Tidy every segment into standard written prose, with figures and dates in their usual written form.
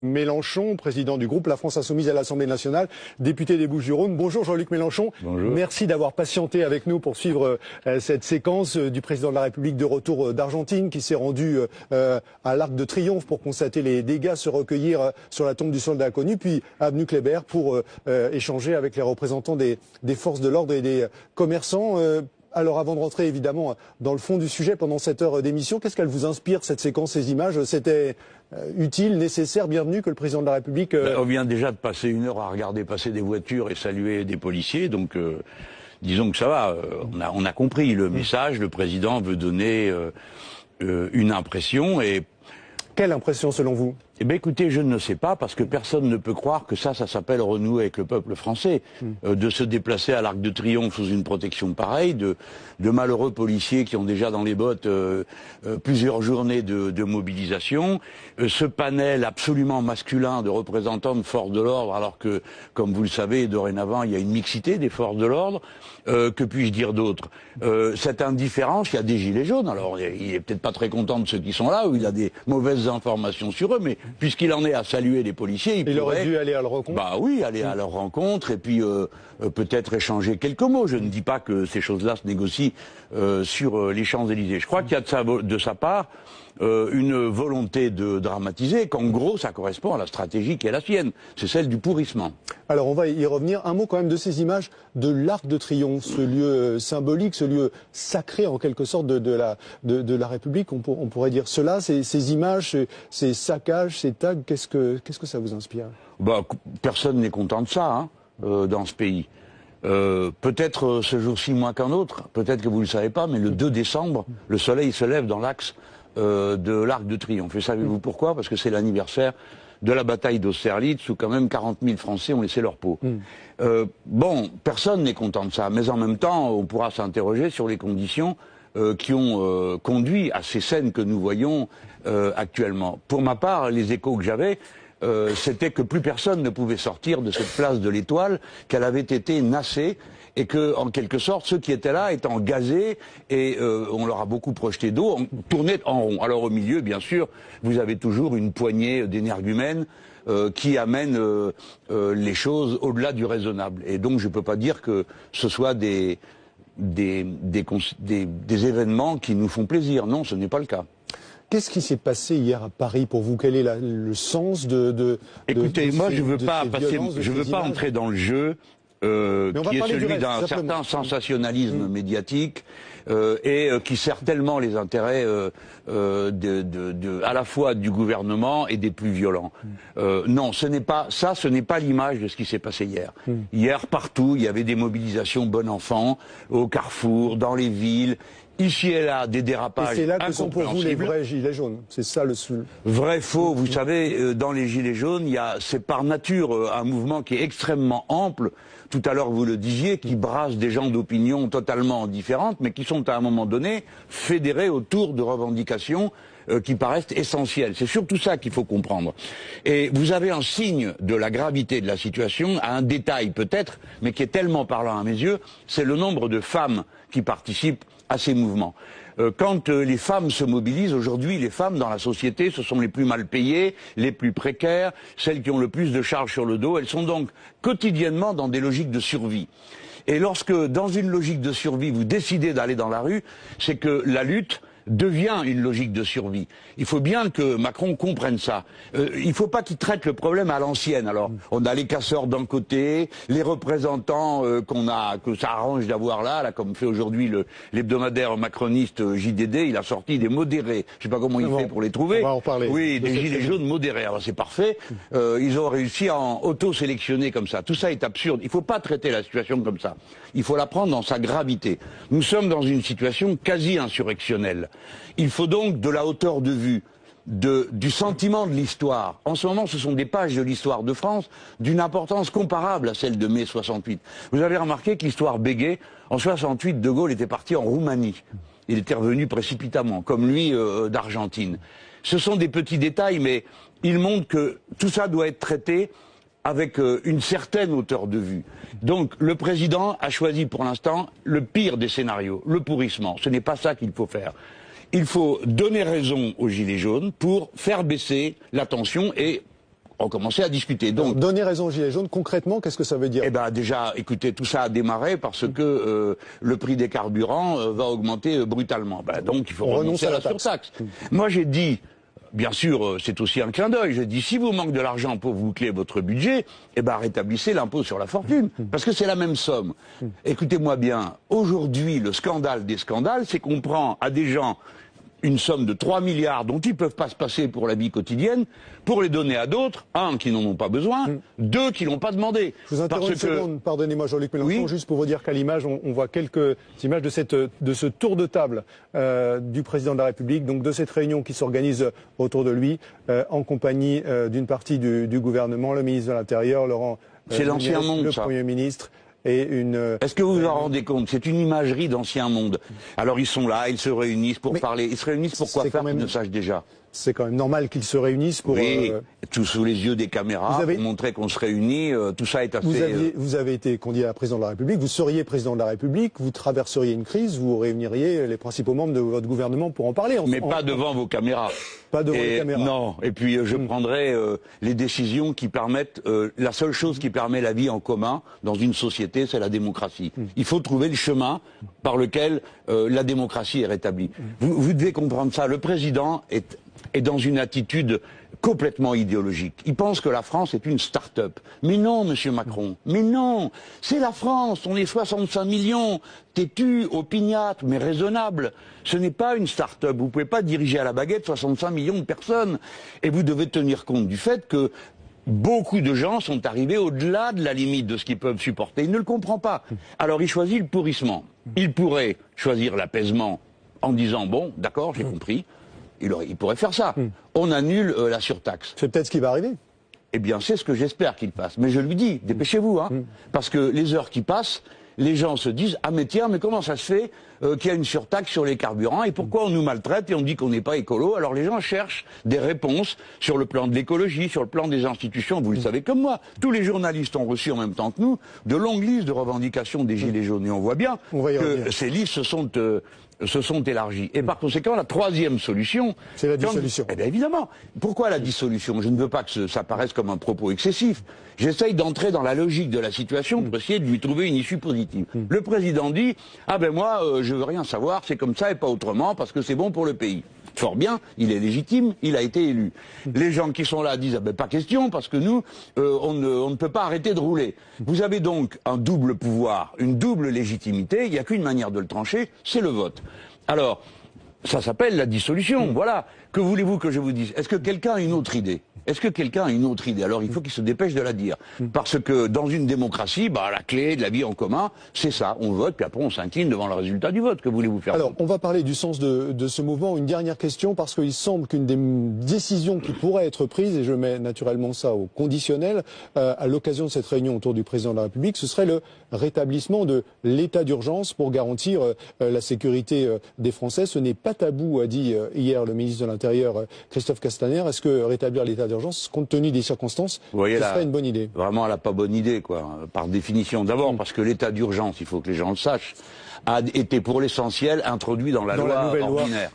Mélenchon, président du groupe La France Insoumise à l'Assemblée nationale, député des Bouches-du-Rhône. Bonjour Jean-Luc Mélenchon. Bonjour. Merci d'avoir patienté avec nous pour suivre cette séquence du président de la République de retour d'Argentine qui s'est rendu à l'Arc de Triomphe pour constater les dégâts, se recueillir sur la tombe du soldat inconnu, puis à avenue Kléber pour échanger avec les représentants des forces de l'ordre et des commerçants. Alors avant de rentrer évidemment dans le fond du sujet pendant cette heure d'émission, qu'est-ce qu'elle vous inspire cette séquence, ces images? C'était utile, nécessaire, bienvenu que le président de la République... On vient déjà de passer une heure à regarder passer des voitures et saluer des policiers, donc disons que ça va, on a compris le message, le président veut donner une impression et... Quelle impression selon vous? Eh bien écoutez, je ne sais pas, parce que personne ne peut croire que ça s'appelle renouer avec le peuple français. De se déplacer à l'Arc de Triomphe sous une protection pareille, de malheureux policiers qui ont déjà dans les bottes plusieurs journées de mobilisation, ce panel absolument masculin de représentants de forces de l'ordre, alors que, comme vous le savez, dorénavant, il y a une mixité des forces de l'ordre. Que puis-je dire d'autre? Cette indifférence, il y a des gilets jaunes, alors il est peut-être pas très content de ceux qui sont là, ou il a des mauvaises informations sur eux, mais puisqu'il en est à saluer les policiers, il aurait dû aller à leur rencontre. Bah oui, aller à leur rencontre et puis peut-être échanger quelques mots. Je ne dis pas que ces choses-là se négocient sur les Champs-Élysées. Je crois qu'il y a de sa part une volonté de dramatiser, qu'en gros ça correspond à la stratégie qui est la sienne, c'est celle du pourrissement. Alors on va y revenir. Un mot quand même de ces images de l'Arc de Triomphe, ce lieu symbolique, ce lieu sacré en quelque sorte de la République. On pourrait dire cela, ces images, ces saccages, ces tags, qu'est-ce que ça vous inspire? Bah, personne n'est content de ça dans ce pays. Peut-être ce jour-ci moins qu'un autre, peut-être que vous ne le savez pas, mais le 2 décembre, le soleil se lève dans l'axe de l'Arc de Triomphe. Et savez-vous pourquoi? Parce que c'est l'anniversaire de la bataille d'Austerlitz où quand même 40 000 Français ont laissé leur peau. Bon, personne n'est content de ça, mais en même temps, on pourra s'interroger sur les conditions qui ont conduit à ces scènes que nous voyons actuellement. Pour ma part, les échos que j'avais, c'était que plus personne ne pouvait sortir de cette place de l'Étoile, qu'elle avait été nassée, et que, en quelque sorte, ceux qui étaient là étant gazés, et on leur a beaucoup projeté d'eau, tournaient en rond. Alors au milieu, bien sûr, vous avez toujours une poignée d'énergumènes qui amènent les choses au-delà du raisonnable. Et donc je ne peux pas dire que ce soit des événements qui nous font plaisir. Non, ce n'est pas le cas. Qu'est-ce qui s'est passé hier à Paris pour vous? Quel est le sens Écoutez, moi je ne veux pas entrer dans le jeu qui est celui d'un certain sensationnalisme médiatique et qui sert tellement les intérêts à la fois du gouvernement et des plus violents. Non, ce n'est pas l'image de ce qui s'est passé hier. Hier, partout, il y avait des mobilisations bon enfant, au Carrefour, dans les villes. Ici et là, des dérapages. Et c'est là que sont pour vous les vrais gilets jaunes. C'est ça le seul. Vrai, faux. Vous savez, dans les gilets jaunes, c'est par nature un mouvement qui est extrêmement ample. Tout à l'heure, vous le disiez, qui brasse des gens d'opinion totalement différentes, mais qui sont à un moment donné fédérés autour de revendications qui paraissent essentielles. C'est surtout ça qu'il faut comprendre. Et vous avez un signe de la gravité de la situation, à un détail peut-être, mais qui est tellement parlant à mes yeux, c'est le nombre de femmes qui participent à ces mouvements. Quand les femmes se mobilisent, aujourd'hui, les femmes dans la société, ce sont les plus mal payées, les plus précaires, celles qui ont le plus de charges sur le dos. Elles sont donc quotidiennement dans des logiques de survie. Et lorsque, dans une logique de survie, vous décidez d'aller dans la rue, c'est que la lutte devient une logique de survie. Il faut bien que Macron comprenne ça. Il ne faut pas qu'il traite le problème à l'ancienne. Alors, on a les casseurs d'un côté, les représentants que ça arrange d'avoir là, comme fait aujourd'hui l'hebdomadaire macroniste JDD, il a sorti des modérés. Je ne sais pas comment il fait pour les trouver. On va en parler. Oui, des gilets jaunes modérés. Alors c'est parfait. Ils ont réussi à en auto-sélectionner comme ça. Tout ça est absurde. Il ne faut pas traiter la situation comme ça. Il faut la prendre dans sa gravité. Nous sommes dans une situation quasi insurrectionnelle. Il faut donc de la hauteur de vue, du sentiment de l'histoire. En ce moment, ce sont des pages de l'histoire de France d'une importance comparable à celle de mai 68. Vous avez remarqué que l'histoire bégait. En 68, De Gaulle était parti en Roumanie. Il était revenu précipitamment, comme lui d'Argentine. Ce sont des petits détails, mais ils montrent que tout ça doit être traité avec une certaine hauteur de vue. Donc le président a choisi pour l'instant le pire des scénarios, le pourrissement. Ce n'est pas ça qu'il faut faire. Il faut donner raison aux Gilets jaunes pour faire baisser la tension et recommencer à discuter. Donc, donner raison aux Gilets jaunes, concrètement, qu'est-ce que ça veut dire? Eh ben déjà, écoutez, tout ça a démarré parce que le prix des carburants va augmenter brutalement. Ben, donc il faut renoncer à la surtaxe. Moi j'ai dit, bien sûr, c'est aussi un clin d'œil, j'ai dit si vous manque de l'argent pour boucler votre budget, eh ben rétablissez l'impôt sur la fortune, parce que c'est la même somme. Écoutez-moi bien, aujourd'hui le scandale des scandales, c'est qu'on prend à des gens une somme de 3 milliards dont ils ne peuvent pas se passer pour la vie quotidienne, pour les donner à d'autres, un, qui n'en ont pas besoin, deux, qui l'ont pas demandé. Je vous interromps une seconde, pardonnez-moi Jean-Luc Mélenchon, juste pour vous dire qu'à l'image, on voit quelques images de ce tour de table du président de la République, donc de cette réunion qui s'organise autour de lui, en compagnie d'une partie du gouvernement, le ministre de l'Intérieur, Laurent c'est l'ancien monde, le ça. Premier ministre. Est-ce que vous vous en rendez compte? C'est une imagerie d'ancien monde. Alors ils sont là, ils se réunissent pour parler. Ils se réunissent pour quoi faire qu'ils ne sachent déjà? C'est quand même normal qu'ils se réunissent pour... Oui, tout sous les yeux des caméras, pour montrer qu'on se réunit, tout ça est assez... Vous avez été candidat à président de la République, vous seriez président de la République, vous traverseriez une crise, vous réuniriez les principaux membres de votre gouvernement pour en parler. Mais pas devant vos caméras. Pas devant les caméras. Non, et puis je prendrai les décisions qui permettent... la seule chose qui permet la vie en commun dans une société, c'est la démocratie. Il faut trouver le chemin par lequel la démocratie est rétablie. Vous devez comprendre ça. Le président est dans une attitude complètement idéologique. Il pense que la France est une start-up. Mais non, monsieur Macron, mais non, c'est la France, on est 65 millions, têtus, opiniâtres, mais raisonnables. Ce n'est pas une start-up, vous ne pouvez pas diriger à la baguette 65 millions de personnes. Et vous devez tenir compte du fait que beaucoup de gens sont arrivés au-delà de la limite de ce qu'ils peuvent supporter. Il ne le comprend pas. Alors il choisit le pourrissement. Il pourrait choisir l'apaisement en disant, bon, d'accord, j'ai compris. Il pourrait faire ça. On annule la surtaxe. C'est peut-être ce qui va arriver. Eh bien, c'est ce que j'espère qu'il fasse. Mais je lui dis, dépêchez-vous, hein. Parce que les heures qui passent, les gens se disent, ah mais tiens, mais comment ça se fait qu'il y a une surtaxe sur les carburants et pourquoi on nous maltraite et on dit qu'on n'est pas écolo? Alors les gens cherchent des réponses sur le plan de l'écologie, sur le plan des institutions. Vous le savez comme moi. Tous les journalistes ont reçu en même temps que nous de longues listes de revendications des Gilets jaunes. Et on voit bien que ces listes se sont élargies. Et par conséquent, la troisième solution... C'est la dissolution. Eh bien évidemment. Pourquoi la dissolution? Je ne veux pas que ça paraisse comme un propos excessif. J'essaye d'entrer dans la logique de la situation pour essayer de lui trouver une issue positive. Le président dit, ah ben moi, je veux rien savoir, c'est comme ça et pas autrement, parce que c'est bon pour le pays. Fort bien, il est légitime, il a été élu. Les gens qui sont là disent, ah ben pas question, parce que nous, on ne peut pas arrêter de rouler. Vous avez donc un double pouvoir, une double légitimité, il n'y a qu'une manière de le trancher, c'est le vote. Alors, ça s'appelle la dissolution, voilà. Que voulez-vous que je vous dise? Est-ce que quelqu'un a une autre idée? Est-ce que quelqu'un a une autre idée? Alors il faut qu'il se dépêche de la dire. Parce que dans une démocratie, la clé de la vie en commun, c'est ça. On vote, puis après on s'incline devant le résultat du vote. Que voulez-vous faire? Alors, on va parler du sens de ce mouvement. Une dernière question, parce qu'il semble qu'une des décisions qui pourrait être prise, et je mets naturellement ça au conditionnel, à l'occasion de cette réunion autour du président de la République, ce serait le rétablissement de l'état d'urgence pour garantir la sécurité des Français. Ce n'est pas tabou, a dit hier le ministre de l'Intérieur, Christophe Castaner. Est-ce que rétablir l'état d'urgence, compte tenu des circonstances, ce serait une bonne idée? Vraiment, elle n'a pas bonne idée, quoi, par définition. D'abord, parce que l'état d'urgence, il faut que les gens le sachent, a été pour l'essentiel introduit dans la loi ordinaire.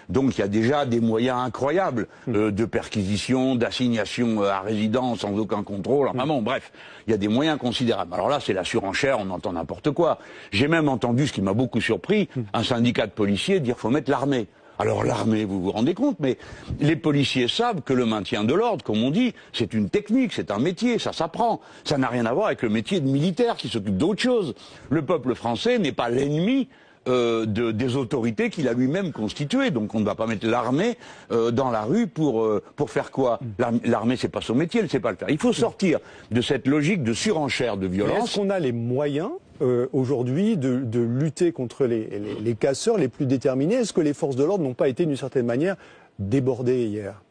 Donc il y a déjà des moyens incroyables de perquisition, d'assignation à résidence sans aucun contrôle. Enfin bon, bref, il y a des moyens considérables. Alors là, c'est la surenchère, on entend n'importe quoi. J'ai même entendu, ce qui m'a beaucoup surpris, un syndicat de policiers dire faut mettre l'armée. Alors l'armée, vous vous rendez compte, mais les policiers savent que le maintien de l'ordre, comme on dit, c'est une technique, c'est un métier, ça s'apprend. Ça n'a rien à voir avec le métier de militaire qui s'occupe d'autre chose. Le peuple français n'est pas l'ennemi des autorités qu'il a lui-même constituées. Donc on ne va pas mettre l'armée dans la rue pour faire quoi? L'armée, c'est pas son métier, elle ne sait pas le faire. Il faut sortir de cette logique de surenchère de violence. Est-ce qu'on a les moyens aujourd'hui de lutter contre les casseurs les plus déterminés? Est-ce que les forces de l'ordre n'ont pas été d'une certaine manière débordées hier?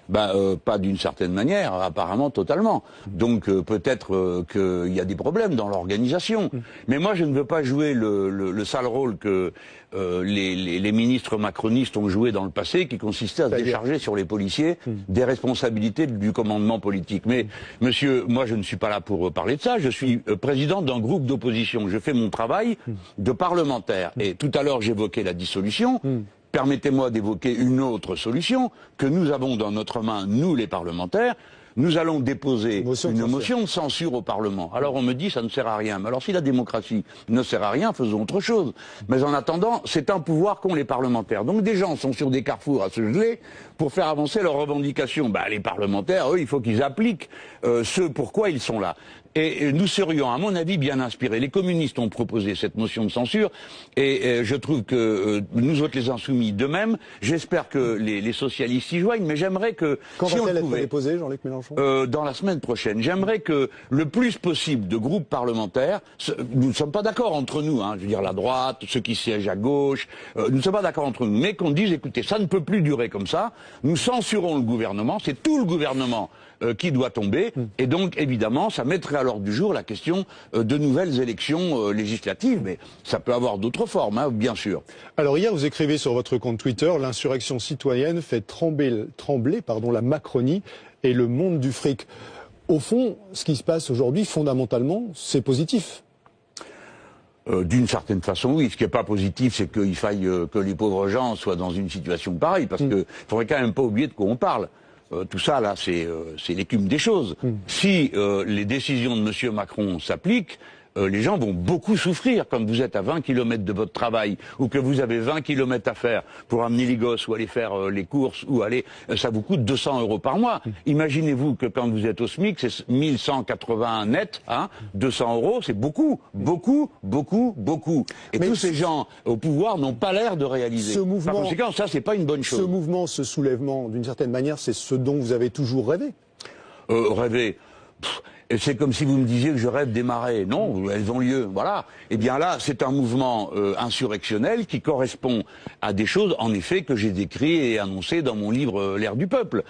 Pas d'une certaine manière, apparemment totalement. Donc peut-être qu'il y a des problèmes dans l'organisation. Mais moi je ne veux pas jouer le sale rôle que les ministres macronistes ont joué dans le passé, qui consistait à se décharger sur les policiers des responsabilités du commandement politique. Mais monsieur, moi je ne suis pas là pour parler de ça, je suis président d'un groupe d'opposition. Je fais mon travail de parlementaire. Et tout à l'heure j'évoquais la dissolution. Permettez-moi d'évoquer une autre solution que nous avons dans notre main, nous les parlementaires. nous allons déposer une motion de censure au Parlement. Alors on me dit ça ne sert à rien. Mais alors si la démocratie ne sert à rien, faisons autre chose. Mais en attendant, c'est un pouvoir qu'ont les parlementaires. Donc des gens sont sur des carrefours à se geler pour faire avancer leurs revendications. Les parlementaires, eux, il faut qu'ils appliquent ce pourquoi ils sont là. Et nous serions, à mon avis, bien inspirés. Les communistes ont proposé cette motion de censure et je trouve que nous autres les insoumis de même. J'espère que les socialistes y joignent, mais j'aimerais que... Quand va-t-elle être déposée, Jean-Luc Mélenchon ? Dans la semaine prochaine. J'aimerais que le plus possible de groupes parlementaires, nous ne sommes pas d'accord entre nous, je veux dire la droite, ceux qui siègent à gauche, nous ne sommes pas d'accord entre nous, mais qu'on dise, écoutez, ça ne peut plus durer comme ça, nous censurons le gouvernement, c'est tout le gouvernement qui doit tomber, et donc évidemment ça mettrait à l'ordre du jour la question de nouvelles élections législatives, mais ça peut avoir d'autres formes, bien sûr. Alors hier vous écrivez sur votre compte Twitter, l'insurrection citoyenne fait trembler la Macronie et le monde du fric. Au fond, ce qui se passe aujourd'hui, fondamentalement, c'est positif. D'une certaine façon, oui. Ce qui n'est pas positif, c'est qu'il faille que les pauvres gens soient dans une situation pareille, parce qu'il faudrait quand même pas oublier de quoi on parle. Tout ça, là, c'est l'écume des choses. Si les décisions de M. Macron s'appliquent, les gens vont beaucoup souffrir quand vous êtes à 20 km de votre travail ou que vous avez 20 km à faire pour amener les gosses ou aller faire les courses ou ça vous coûte 200 € par mois. Imaginez-vous que quand vous êtes au SMIC, c'est 1180 net, 200 €, c'est beaucoup, beaucoup, beaucoup, beaucoup. Et tous ces gens au pouvoir n'ont pas l'air de réaliser. Par conséquent, ça, c'est pas une bonne chose. Ce mouvement, ce soulèvement, d'une certaine manière, c'est ce dont vous avez toujours rêvé. Rêver. C'est comme si vous me disiez que je rêve des marées. Non, elles ont lieu, voilà. Eh bien là, c'est un mouvement insurrectionnel qui correspond à des choses, en effet, que j'ai décrites et annoncées dans mon livre L'ère du peuple.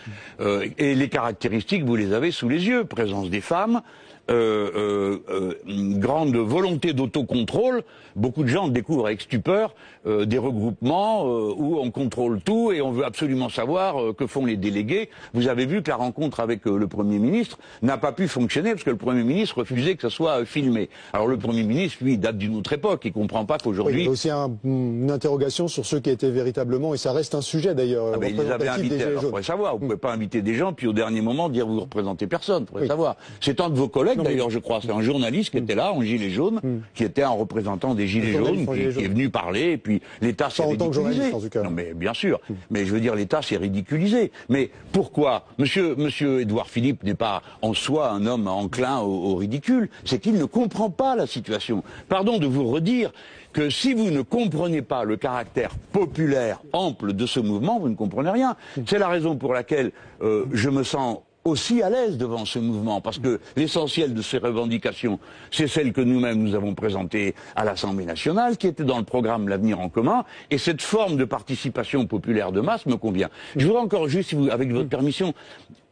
Et les caractéristiques, vous les avez sous les yeux. Présence des femmes, une grande volonté d'autocontrôle. Beaucoup de gens découvrent avec stupeur des regroupements où on contrôle tout et on veut absolument savoir que font les délégués. Vous avez vu que la rencontre avec le Premier ministre n'a pas pu fonctionner parce que le Premier ministre refusait que ça soit filmé. Alors le Premier ministre, lui, date d'une autre époque. Il comprend pas qu'aujourd'hui... Oui, il y a aussi une interrogation sur ceux qui étaient véritablement, et ça reste un sujet d'ailleurs, ils les avaient invités, alors il faudrait savoir. Vous ne pouvez pas inviter des gens puis au dernier moment dire vous représentez personne. Il faudrait savoir. C'est un de vos collègues d'ailleurs, je crois. C'est un journaliste qui était là en gilet jaune, qui était un représentant des gilets jaunes, qui est venu parler, et puis l'État s'est ridiculisé. En tout cas. Non mais bien sûr, mais je veux dire l'État s'est ridiculisé. Mais pourquoi Monsieur Édouard Philippe n'est pas en soi un homme enclin au ridicule, c'est qu'il ne comprend pas la situation. Pardon de vous redire que si vous ne comprenez pas le caractère populaire ample de ce mouvement, vous ne comprenez rien. C'est la raison pour laquelle je me sens aussi à l'aise devant ce mouvement, parce que l'essentiel de ces revendications, c'est celle que nous-mêmes nous avons présentée à l'Assemblée nationale, qui était dans le programme L'Avenir en commun, et cette forme de participation populaire de masse me convient. Je voudrais encore juste, si vous, avec votre permission,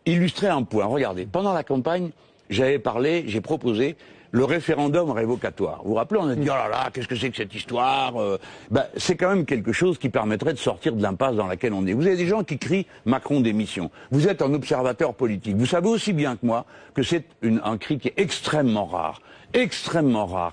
illustrer un point. Regardez, pendant la campagne, j'ai proposé le référendum révocatoire. Vous vous rappelez, on a dit, oh là là, qu'est-ce que c'est que cette histoire c'est quand même quelque chose qui permettrait de sortir de l'impasse dans laquelle on est. Vous avez des gens qui crient Macron démission. Vous êtes un observateur politique. Vous savez aussi bien que moi que c'est un cri qui est extrêmement rare,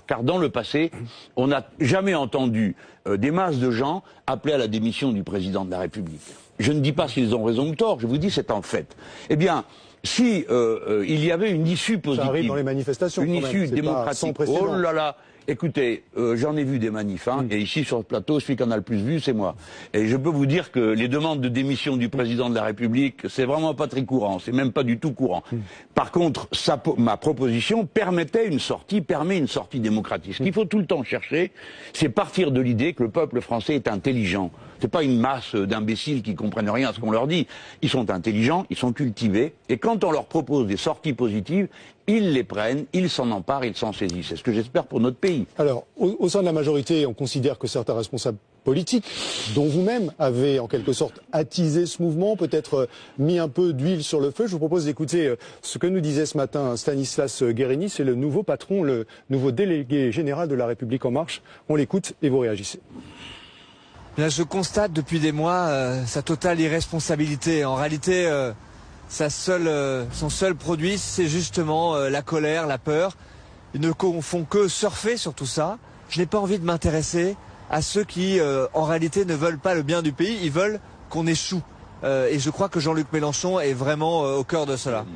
car dans le passé, on n'a jamais entendu des masses de gens appeler à la démission du président de la République. Je ne dis pas s'ils ont raison ou tort, je vous dis c'est un fait. Eh bien, si il y avait une issue positive, ça arrive dans les manifestations, une issue démocratique, oh là là, écoutez, j'en ai vu des manifs, et ici sur le plateau, celui qui en a le plus vu, c'est moi. Et je peux vous dire que les demandes de démission du président de la République, c'est vraiment pas très courant, c'est même pas du tout courant. Par contre, ma proposition permet une sortie démocratique. Ce qu'il faut tout le temps chercher, c'est partir de l'idée que le peuple français est intelligent. C'est pas une masse d'imbéciles qui comprennent rien à ce qu'on leur dit. Ils sont intelligents, ils sont cultivés, et quand on leur propose des sorties positives, ils les prennent, ils s'en emparent, ils s'en saisissent. C'est ce que j'espère pour notre pays. Alors, au sein de la majorité, on considère que certains responsables politiques, dont vous-même, avez en quelque sorte attisé ce mouvement, peut-être mis un peu d'huile sur le feu. Je vous propose d'écouter ce que nous disait ce matin Stanislas Guérini, c'est le nouveau patron, le nouveau délégué général de La République En Marche. On l'écoute et vous réagissez. Là, je constate depuis des mois sa totale irresponsabilité. En réalité, son seul produit, c'est justement la colère, la peur. Ils ne font que surfer sur tout ça. Je n'ai pas envie de m'intéresser à ceux qui, en réalité, ne veulent pas le bien du pays. Ils veulent qu'on échoue. Et je crois que Jean-Luc Mélenchon est vraiment au cœur de cela.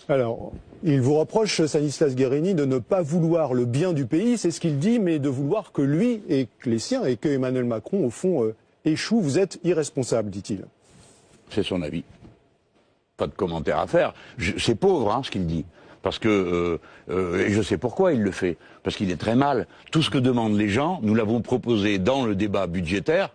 Alors, il vous reproche, Stanislas Guerini, de ne pas vouloir le bien du pays, c'est ce qu'il dit, mais de vouloir que lui et que les siens et que Emmanuel Macron, au fond, échouent. Vous êtes irresponsable, dit-il. C'est son avis. Pas de commentaire à faire. C'est pauvre, hein, ce qu'il dit. Parce que, et je sais pourquoi il le fait. Parce qu'il est très mal. Tout ce que demandent les gens, nous l'avons proposé dans le débat budgétaire,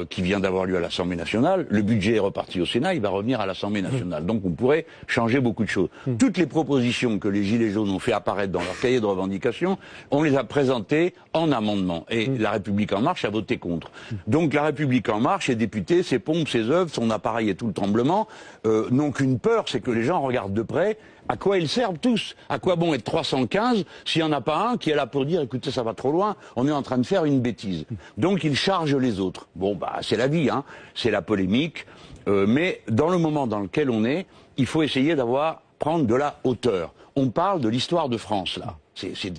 qui vient d'avoir lieu à l'Assemblée nationale. Le budget est reparti au Sénat, il va revenir à l'Assemblée nationale. Donc on pourrait changer beaucoup de choses. Toutes les propositions que les Gilets jaunes ont fait apparaître dans leur cahier de revendications, on les a présentées en amendement. Et La République En Marche a voté contre. Donc La République En Marche, ses députés, ses pompes, ses œuvres, son appareil et tout le tremblement, n'ont qu'une peur, c'est que les gens regardent de près à quoi ils servent tous. À quoi bon être 315 s'il n'y en a pas un qui est là pour dire écoutez, ça va trop loin, on est en train de faire une bêtise. Donc ils chargent les autres. Bon, bah c'est la vie, hein, c'est la polémique. Mais dans le moment dans lequel on est, il faut essayer prendre de la hauteur. On parle de l'histoire de France, là.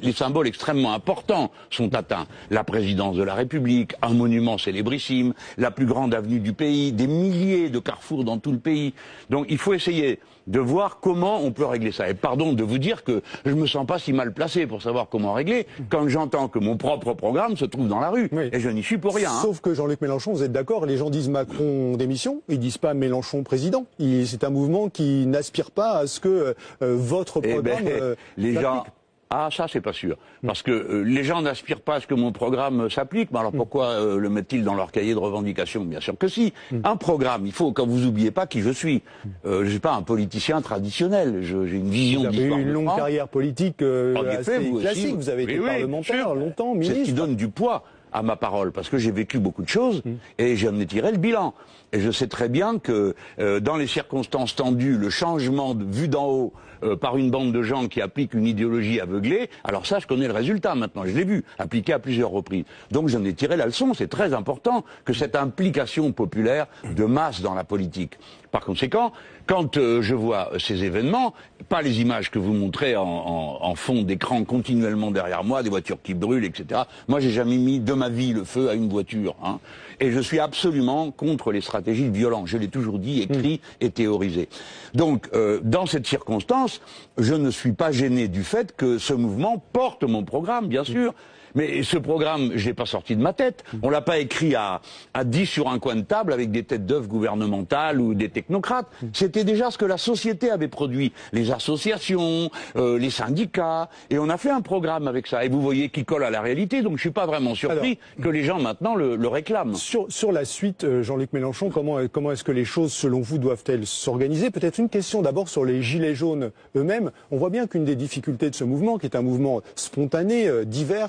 Les symboles extrêmement importants sont atteints. La présidence de la République, un monument célébrissime, la plus grande avenue du pays, des milliers de carrefours dans tout le pays. Donc il faut essayer de voir comment on peut régler ça. Et pardon de vous dire que je me sens pas si mal placé pour savoir comment régler quand j'entends que mon propre programme se trouve dans la rue. Oui. Et je n'y suis pour rien. Sauf que Jean-Luc Mélenchon, vous êtes d'accord, les gens disent Macron démission, ils disent pas Mélenchon président. C'est un mouvement qui n'aspire pas à ce que votre programme... les gens... Ah, ça, c'est pas sûr. Parce que les gens n'aspirent pas à ce que mon programme s'applique. Mais alors pourquoi le mettent-ils dans leur cahier de revendication? Bien sûr que si. Un programme, il faut que vous oubliez pas qui je suis. Je suis pas un politicien traditionnel. J'ai une vision d'histoire. Vous avez eu une longue carrière politique assez classique. Vous avez été parlementaire longtemps, ministre. C'est ce qui donne du poids à ma parole, parce que j'ai vécu beaucoup de choses et j'en ai tiré le bilan. Et je sais très bien que dans les circonstances tendues, le changement vu d'en haut par une bande de gens qui appliquent une idéologie aveuglée, alors ça, je connais le résultat maintenant, je l'ai vu, appliqué à plusieurs reprises. Donc j'en ai tiré la leçon, c'est très important que cette implication populaire de masse dans la politique. Par conséquent, quand je vois ces événements, pas les images que vous montrez en fond d'écran continuellement derrière moi, des voitures qui brûlent, etc. Moi, j'ai jamais mis de ma vie le feu à une voiture. Hein. Et je suis absolument contre les stratégies de violence. Je l'ai toujours dit, écrit et théorisé. Donc, dans cette circonstance, je ne suis pas gêné du fait que ce mouvement porte mon programme, bien sûr. Mais ce programme, je l'ai pas sorti de ma tête. On l'a pas écrit à 10 sur un coin de table avec des têtes d'œuvre gouvernementales ou des technocrates. C'était déjà ce que la société avait produit. Les associations, les syndicats. Et on a fait un programme avec ça. Et vous voyez qu'il colle à la réalité. Donc je suis pas vraiment surpris que les gens maintenant le réclament. Sur la suite, Jean-Luc Mélenchon, comment est-ce que les choses, selon vous, doivent-elles s'organiser? Peut-être une question d'abord sur les Gilets jaunes eux-mêmes. On voit bien qu'une des difficultés de ce mouvement, qui est un mouvement spontané, divers,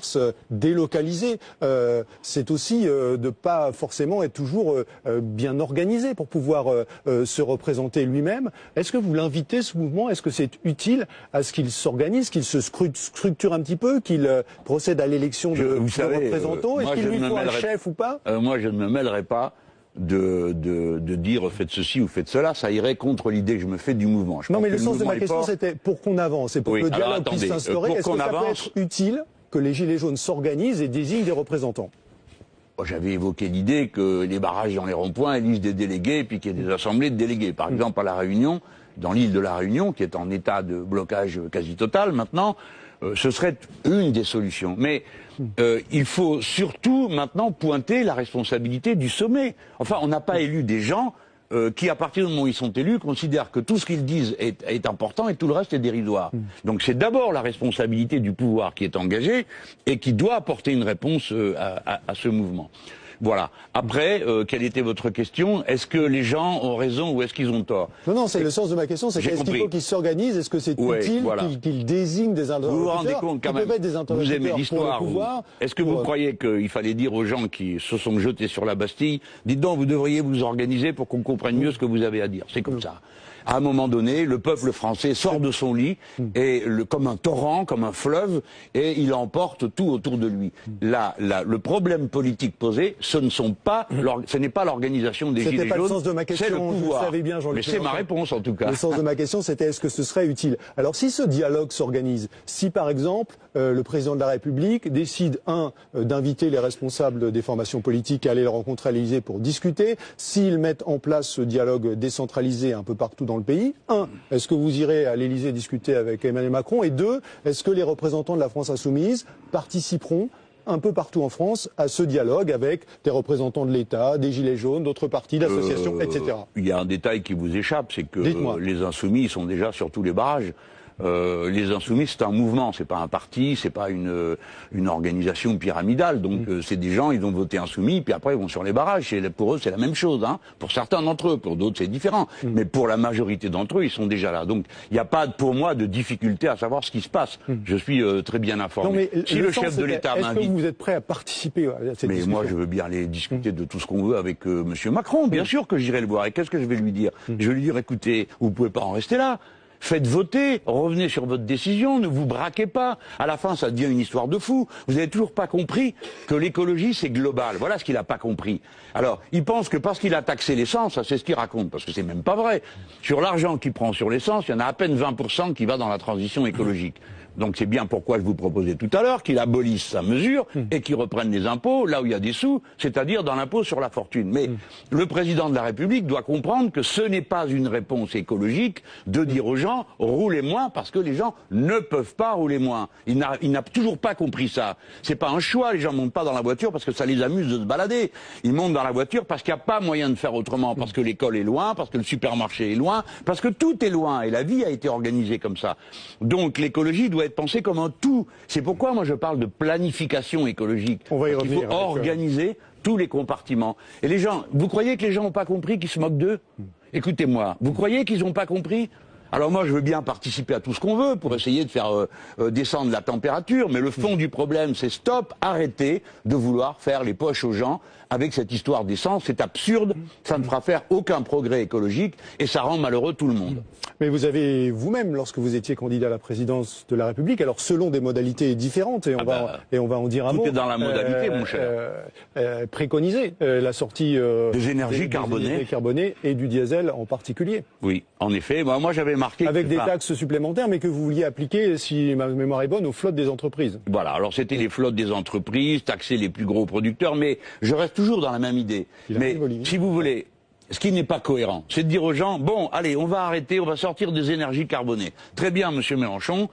délocalisé, c'est aussi de pas forcément être toujours bien organisé pour pouvoir se représenter lui-même. Est-ce que vous l'invitez, ce mouvement? Est-ce que c'est utile à ce qu'il s'organise, qu'il se structure un petit peu, qu'il procède à l'élection de représentants? Est-ce qu'il lui faut un chef ou pas? Moi, je ne me mêlerai pas de dire faites ceci ou faites cela, ça irait contre l'idée que je me fais du mouvement. Non, mais le sens de ma question, c'était pour qu'on avance et pour que le dialogue puisse s'instaurer. Est-ce que ça peut être utile que les Gilets jaunes s'organisent et désignent des représentants? J'avais évoqué l'idée que les barrages dans les ronds-points élisent des délégués, puis qu'il y ait des assemblées de délégués. Par exemple, à La Réunion, dans l'île de La Réunion, qui est en état de blocage quasi total maintenant, ce serait une des solutions. Mais il faut surtout maintenant pointer la responsabilité du sommet. Enfin, on n'a pas élu des gens qui, à partir du moment où ils sont élus, considèrent que tout ce qu'ils disent est important et tout le reste est dérisoire. Donc c'est d'abord la responsabilité du pouvoir qui est engagée et qui doit apporter une réponse à ce mouvement. Voilà. Après, quelle était votre question? Est-ce que les gens ont raison ou est-ce qu'ils ont tort? Non, c'est le sens de ma question, c'est est-ce qu'il faut qu'ils s'organisent? Est-ce que c'est utile qu'ils désignent des interlocuteurs? Vous vous rendez compte quand même, vous aimez l'histoire. Est-ce que vous croyez qu'il fallait dire aux gens qui se sont jetés sur la Bastille, dites donc, vous devriez vous organiser pour qu'on comprenne mieux ce que vous avez à dire? C'est comme ça. À un moment donné, le peuple français sort de son lit, et comme un torrent, comme un fleuve, et il emporte tout autour de lui. Le problème politique posé, ce n'est pas l'organisation des Gilets jaunes. C'était pas le sens de ma question, c'est le pouvoir. Vous savez bien, Jean-Luc. Mais c'est ma réponse en tout cas. Le sens de ma question, c'était est-ce que ce serait utile? Alors si ce dialogue s'organise, si par exemple le président de la République décide, d'inviter les responsables des formations politiques à aller le rencontrer à l'Élysée pour discuter, s'ils mettent en place ce dialogue décentralisé un peu partout dans le pays. 1, est-ce que vous irez à l'Élysée discuter avec Emmanuel Macron? Et 2, est-ce que les représentants de la France insoumise participeront un peu partout en France à ce dialogue avec des représentants de l'État, des Gilets jaunes, d'autres partis, d'associations, etc. Il y a un détail qui vous échappe, c'est que les Insoumis sont déjà sur tous les barrages. Les Insoumis, c'est un mouvement, c'est pas un parti, c'est pas une organisation pyramidale. Donc c'est des gens, ils ont voté Insoumis, puis après ils vont sur les barrages. Et pour eux, c'est la même chose. Hein. Pour certains d'entre eux, pour d'autres, c'est différent. Mais pour la majorité d'entre eux, ils sont déjà là. Donc il n'y a pas, pour moi, de difficulté à savoir ce qui se passe. Je suis très bien informé. Non, si le chef de l'État m'invite... Est-ce que vous êtes prêt à participer à cette discussion? Moi, je veux bien aller discuter de tout ce qu'on veut avec Monsieur Macron. Bien sûr que j'irai le voir. Et qu'est-ce que je vais lui dire? Je vais lui dire, écoutez, vous pouvez pas en rester là. Faites voter, revenez sur votre décision, ne vous braquez pas. À la fin, ça devient une histoire de fou. Vous n'avez toujours pas compris que l'écologie, c'est global. Voilà ce qu'il n'a pas compris. Alors, il pense que parce qu'il a taxé l'essence, c'est ce qu'il raconte, parce que c'est même pas vrai. Sur l'argent qu'il prend sur l'essence, il y en a à peine 20% qui va dans la transition écologique. Donc c'est bien pourquoi je vous proposais tout à l'heure qu'il abolisse sa mesure et qu'il reprenne les impôts là où il y a des sous, c'est-à-dire dans l'impôt sur la fortune. Mais le président de la République doit comprendre que ce n'est pas une réponse écologique de dire aux gens roulez moins parce que les gens ne peuvent pas rouler moins. Il n'a toujours pas compris ça. C'est pas un choix, les gens montent pas dans la voiture parce que ça les amuse de se balader. Ils montent dans la voiture parce qu'il n'y a pas moyen de faire autrement, parce que l'école est loin, parce que le supermarché est loin, parce que tout est loin et la vie a été organisée comme ça. Donc l'écologie doit être pensée comme un tout. C'est pourquoi moi je parle de planification écologique. On va y revenir. Il faut organiser tous les compartiments. Et les gens, vous croyez que les gens n'ont pas compris, qu'ils se moquent d'eux? Écoutez-moi, vous croyez qu'ils n'ont pas compris? Alors moi je veux bien participer à tout ce qu'on veut pour essayer de faire descendre la température, mais le fond du problème c'est stop, arrêtez de vouloir faire les poches aux gens avec cette histoire d'essence, c'est absurde, ça ne fera faire aucun progrès écologique et ça rend malheureux tout le monde. Mais vous avez vous-même, lorsque vous étiez candidat à la présidence de la République, alors selon des modalités différentes, et on va en dire un mot. Tout est dans la modalité, mon cher. Préconisé la sortie des énergies carbonées et du diesel en particulier. Oui, en effet. Moi j'avais marqué avec des taxes supplémentaires, mais que vous vouliez appliquer, si ma mémoire est bonne, aux flottes des entreprises. Voilà. Alors c'était les flottes des entreprises, taxer les plus gros producteurs, mais je reste toujours dans la même idée. Mais si vous voulez. Ce qui n'est pas cohérent, c'est de dire aux gens, bon, allez, on va arrêter, on va sortir des énergies carbonées. Très bien, monsieur Mélenchon,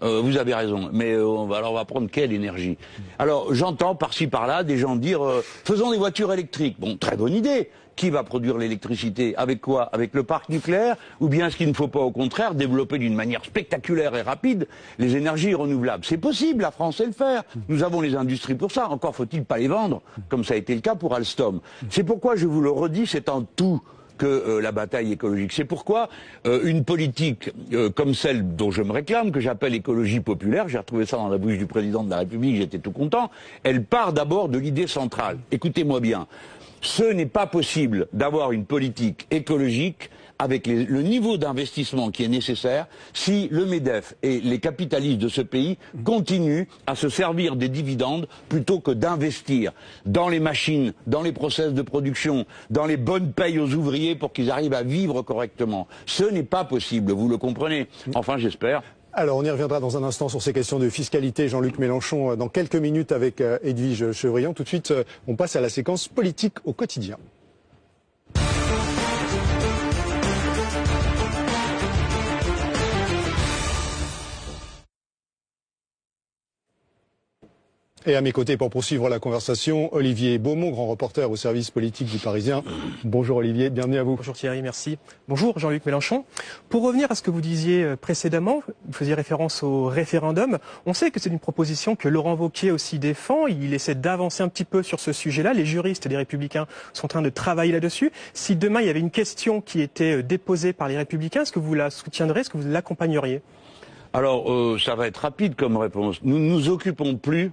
vous avez raison, mais on va prendre quelle énergie? Alors, j'entends par-ci par-là des gens dire, faisons des voitures électriques. Bon, très bonne idée. Qui va produire l'électricité? Avec quoi? Avec le parc nucléaire? Ou bien est-ce qu'il ne faut pas, au contraire, développer d'une manière spectaculaire et rapide les énergies renouvelables? C'est possible, la France sait le faire. Nous avons les industries pour ça. Encore faut-il pas les vendre, comme ça a été le cas pour Alstom. C'est pourquoi, je vous le redis, c'est un tout que la bataille écologique. C'est pourquoi une politique comme celle dont je me réclame, que j'appelle écologie populaire, j'ai retrouvé ça dans la bouche du président de la République, j'étais tout content, elle part d'abord de l'idée centrale. Écoutez-moi bien. Ce n'est pas possible d'avoir une politique écologique avec le niveau d'investissement qui est nécessaire si le MEDEF et les capitalistes de ce pays continuent à se servir des dividendes plutôt que d'investir dans les machines, dans les process de production, dans les bonnes payes aux ouvriers pour qu'ils arrivent à vivre correctement. Ce n'est pas possible, vous le comprenez. Enfin, j'espère. Alors, on y reviendra dans un instant sur ces questions de fiscalité. Jean-Luc Mélenchon, dans quelques minutes avec Edwige Chevrillon. Tout de suite, on passe à la séquence politique au quotidien. Et à mes côtés, pour poursuivre la conversation, Olivier Beaumont, grand reporter au service politique du Parisien. Bonjour Olivier, bienvenue à vous. Bonjour Thierry, merci. Bonjour Jean-Luc Mélenchon. Pour revenir à ce que vous disiez précédemment, vous faisiez référence au référendum. On sait que c'est une proposition que Laurent Wauquiez aussi défend. Il essaie d'avancer un petit peu sur ce sujet-là. Les juristes des Républicains sont en train de travailler là-dessus. Si demain il y avait une question qui était déposée par les Républicains, est-ce que vous la soutiendrez, est-ce que vous l'accompagneriez? Alors, ça va être rapide comme réponse. Nous ne nous occupons plus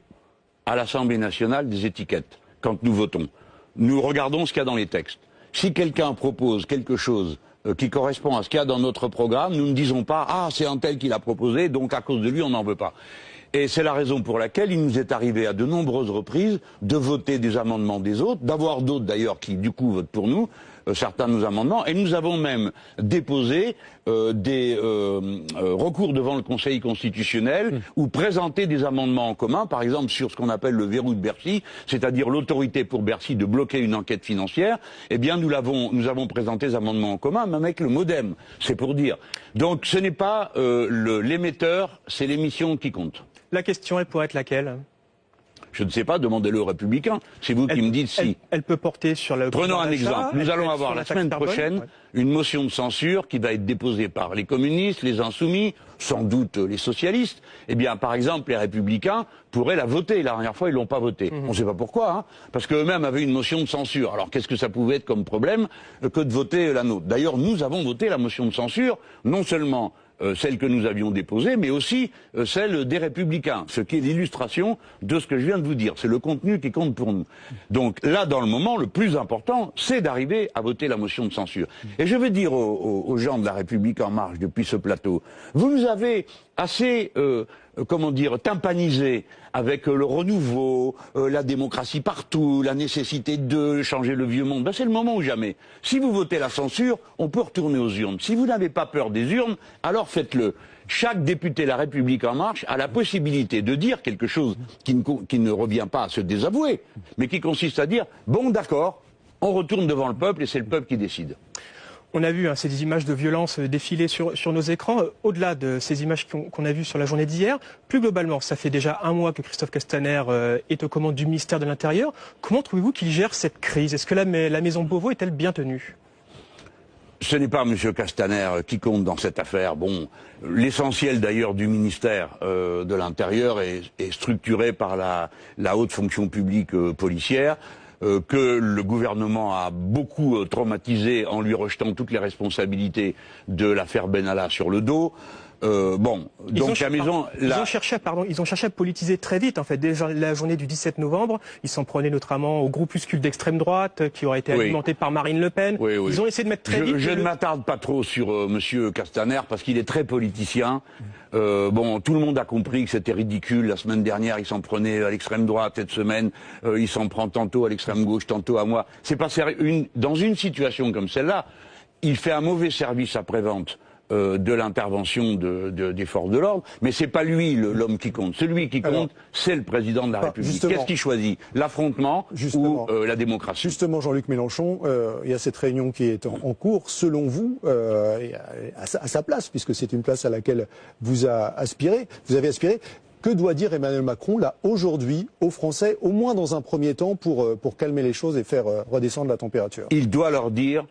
à l'Assemblée nationale des étiquettes quand nous votons. Nous regardons ce qu'il y a dans les textes. Si quelqu'un propose quelque chose qui correspond à ce qu'il y a dans notre programme, nous ne disons pas « Ah, c'est un tel qui l'a proposé, donc à cause de lui, on n'en veut pas ». Et c'est la raison pour laquelle il nous est arrivé à de nombreuses reprises de voter des amendements des autres, d'avoir d'autres d'ailleurs qui du coup votent pour nous, certains de nos amendements, et nous avons même déposé des recours devant le Conseil constitutionnel ou présenté des amendements en commun, par exemple sur ce qu'on appelle le verrou de Bercy, c'est-à-dire l'autorité pour Bercy de bloquer une enquête financière. Eh bien, nous avons présenté des amendements en commun, même avec le MoDem, c'est pour dire. Donc, ce n'est pas l'émetteur, c'est l'émission qui compte. La question, elle pourrait être laquelle? Je ne sais pas, demandez-le aux Républicains. C'est vous qui me dites si. Elle peut porter sur le... Prenons un exemple. Nous allons avoir la semaine prochaine une motion de censure qui va être déposée par les communistes, les insoumis, sans doute les socialistes. Eh bien, par exemple, les Républicains pourraient la voter. La dernière fois, ils l'ont pas votée. On ne sait pas pourquoi, hein, parce qu'eux-mêmes avaient une motion de censure. Alors, qu'est-ce que ça pouvait être comme problème que de voter la nôtre? D'ailleurs, nous avons voté la motion de censure, non seulement celle que nous avions déposée, mais aussi celle des Républicains, ce qui est l'illustration de ce que je viens de vous dire. C'est le contenu qui compte pour nous. Donc là, dans le moment, le plus important, c'est d'arriver à voter la motion de censure. Et je veux dire aux gens de la République En Marche, depuis ce plateau, vous nous avez assez, comment dire, tympanisé avec le renouveau, la démocratie partout, la nécessité de changer le vieux monde. Ben, c'est le moment ou jamais. Si vous votez la censure, on peut retourner aux urnes. Si vous n'avez pas peur des urnes, alors faites-le. Chaque député de la République En Marche a la possibilité de dire quelque chose qui ne revient pas à se désavouer, mais qui consiste à dire, bon d'accord, on retourne devant le peuple et c'est le peuple qui décide. On a vu ces images de violence défiler sur nos écrans. Au-delà de ces images qu'on a vues sur la journée d'hier, plus globalement, ça fait déjà un mois que Christophe Castaner est aux commandes du ministère de l'Intérieur. Comment trouvez-vous qu'il gère cette crise? Est-ce que la maison Beauvau est-elle bien tenue? Ce n'est pas M. Castaner qui compte dans cette affaire. Bon, l'essentiel d'ailleurs du ministère de l'Intérieur est structuré par la haute fonction publique policière. Que le gouvernement a beaucoup traumatisé en lui rejetant toutes les responsabilités de l'affaire Benalla sur le dos. Ils ont cherché à politiser très vite, en fait. Dès la journée du 17 novembre, ils s'en prenaient notamment au groupuscule d'extrême droite qui aurait été alimenté par Marine Le Pen. Oui, oui. Ils ont essayé de mettre très vite... Je ne m'attarde pas trop sur Monsieur Castaner parce qu'il est très politicien. Tout le monde a compris que c'était ridicule. La semaine dernière, il s'en prenait à l'extrême droite. Cette semaine, il s'en prend tantôt à l'extrême gauche, tantôt à moi. C'est pas sérieux. Dans une situation comme celle-là, il fait un mauvais service après-vente de l'intervention des forces de l'ordre, mais c'est pas lui l'homme qui compte. Celui qui compte, c'est le président de la République. Qu'est-ce qu'il choisit? L'affrontement ou la démocratie? Justement, Jean-Luc Mélenchon, il y a cette réunion qui est en cours. Selon vous, à sa place, puisque c'est une place à laquelle vous avez aspiré. Que doit dire Emmanuel Macron, là, aujourd'hui, aux Français, au moins dans un premier temps, pour calmer les choses et faire redescendre la température? Il doit leur dire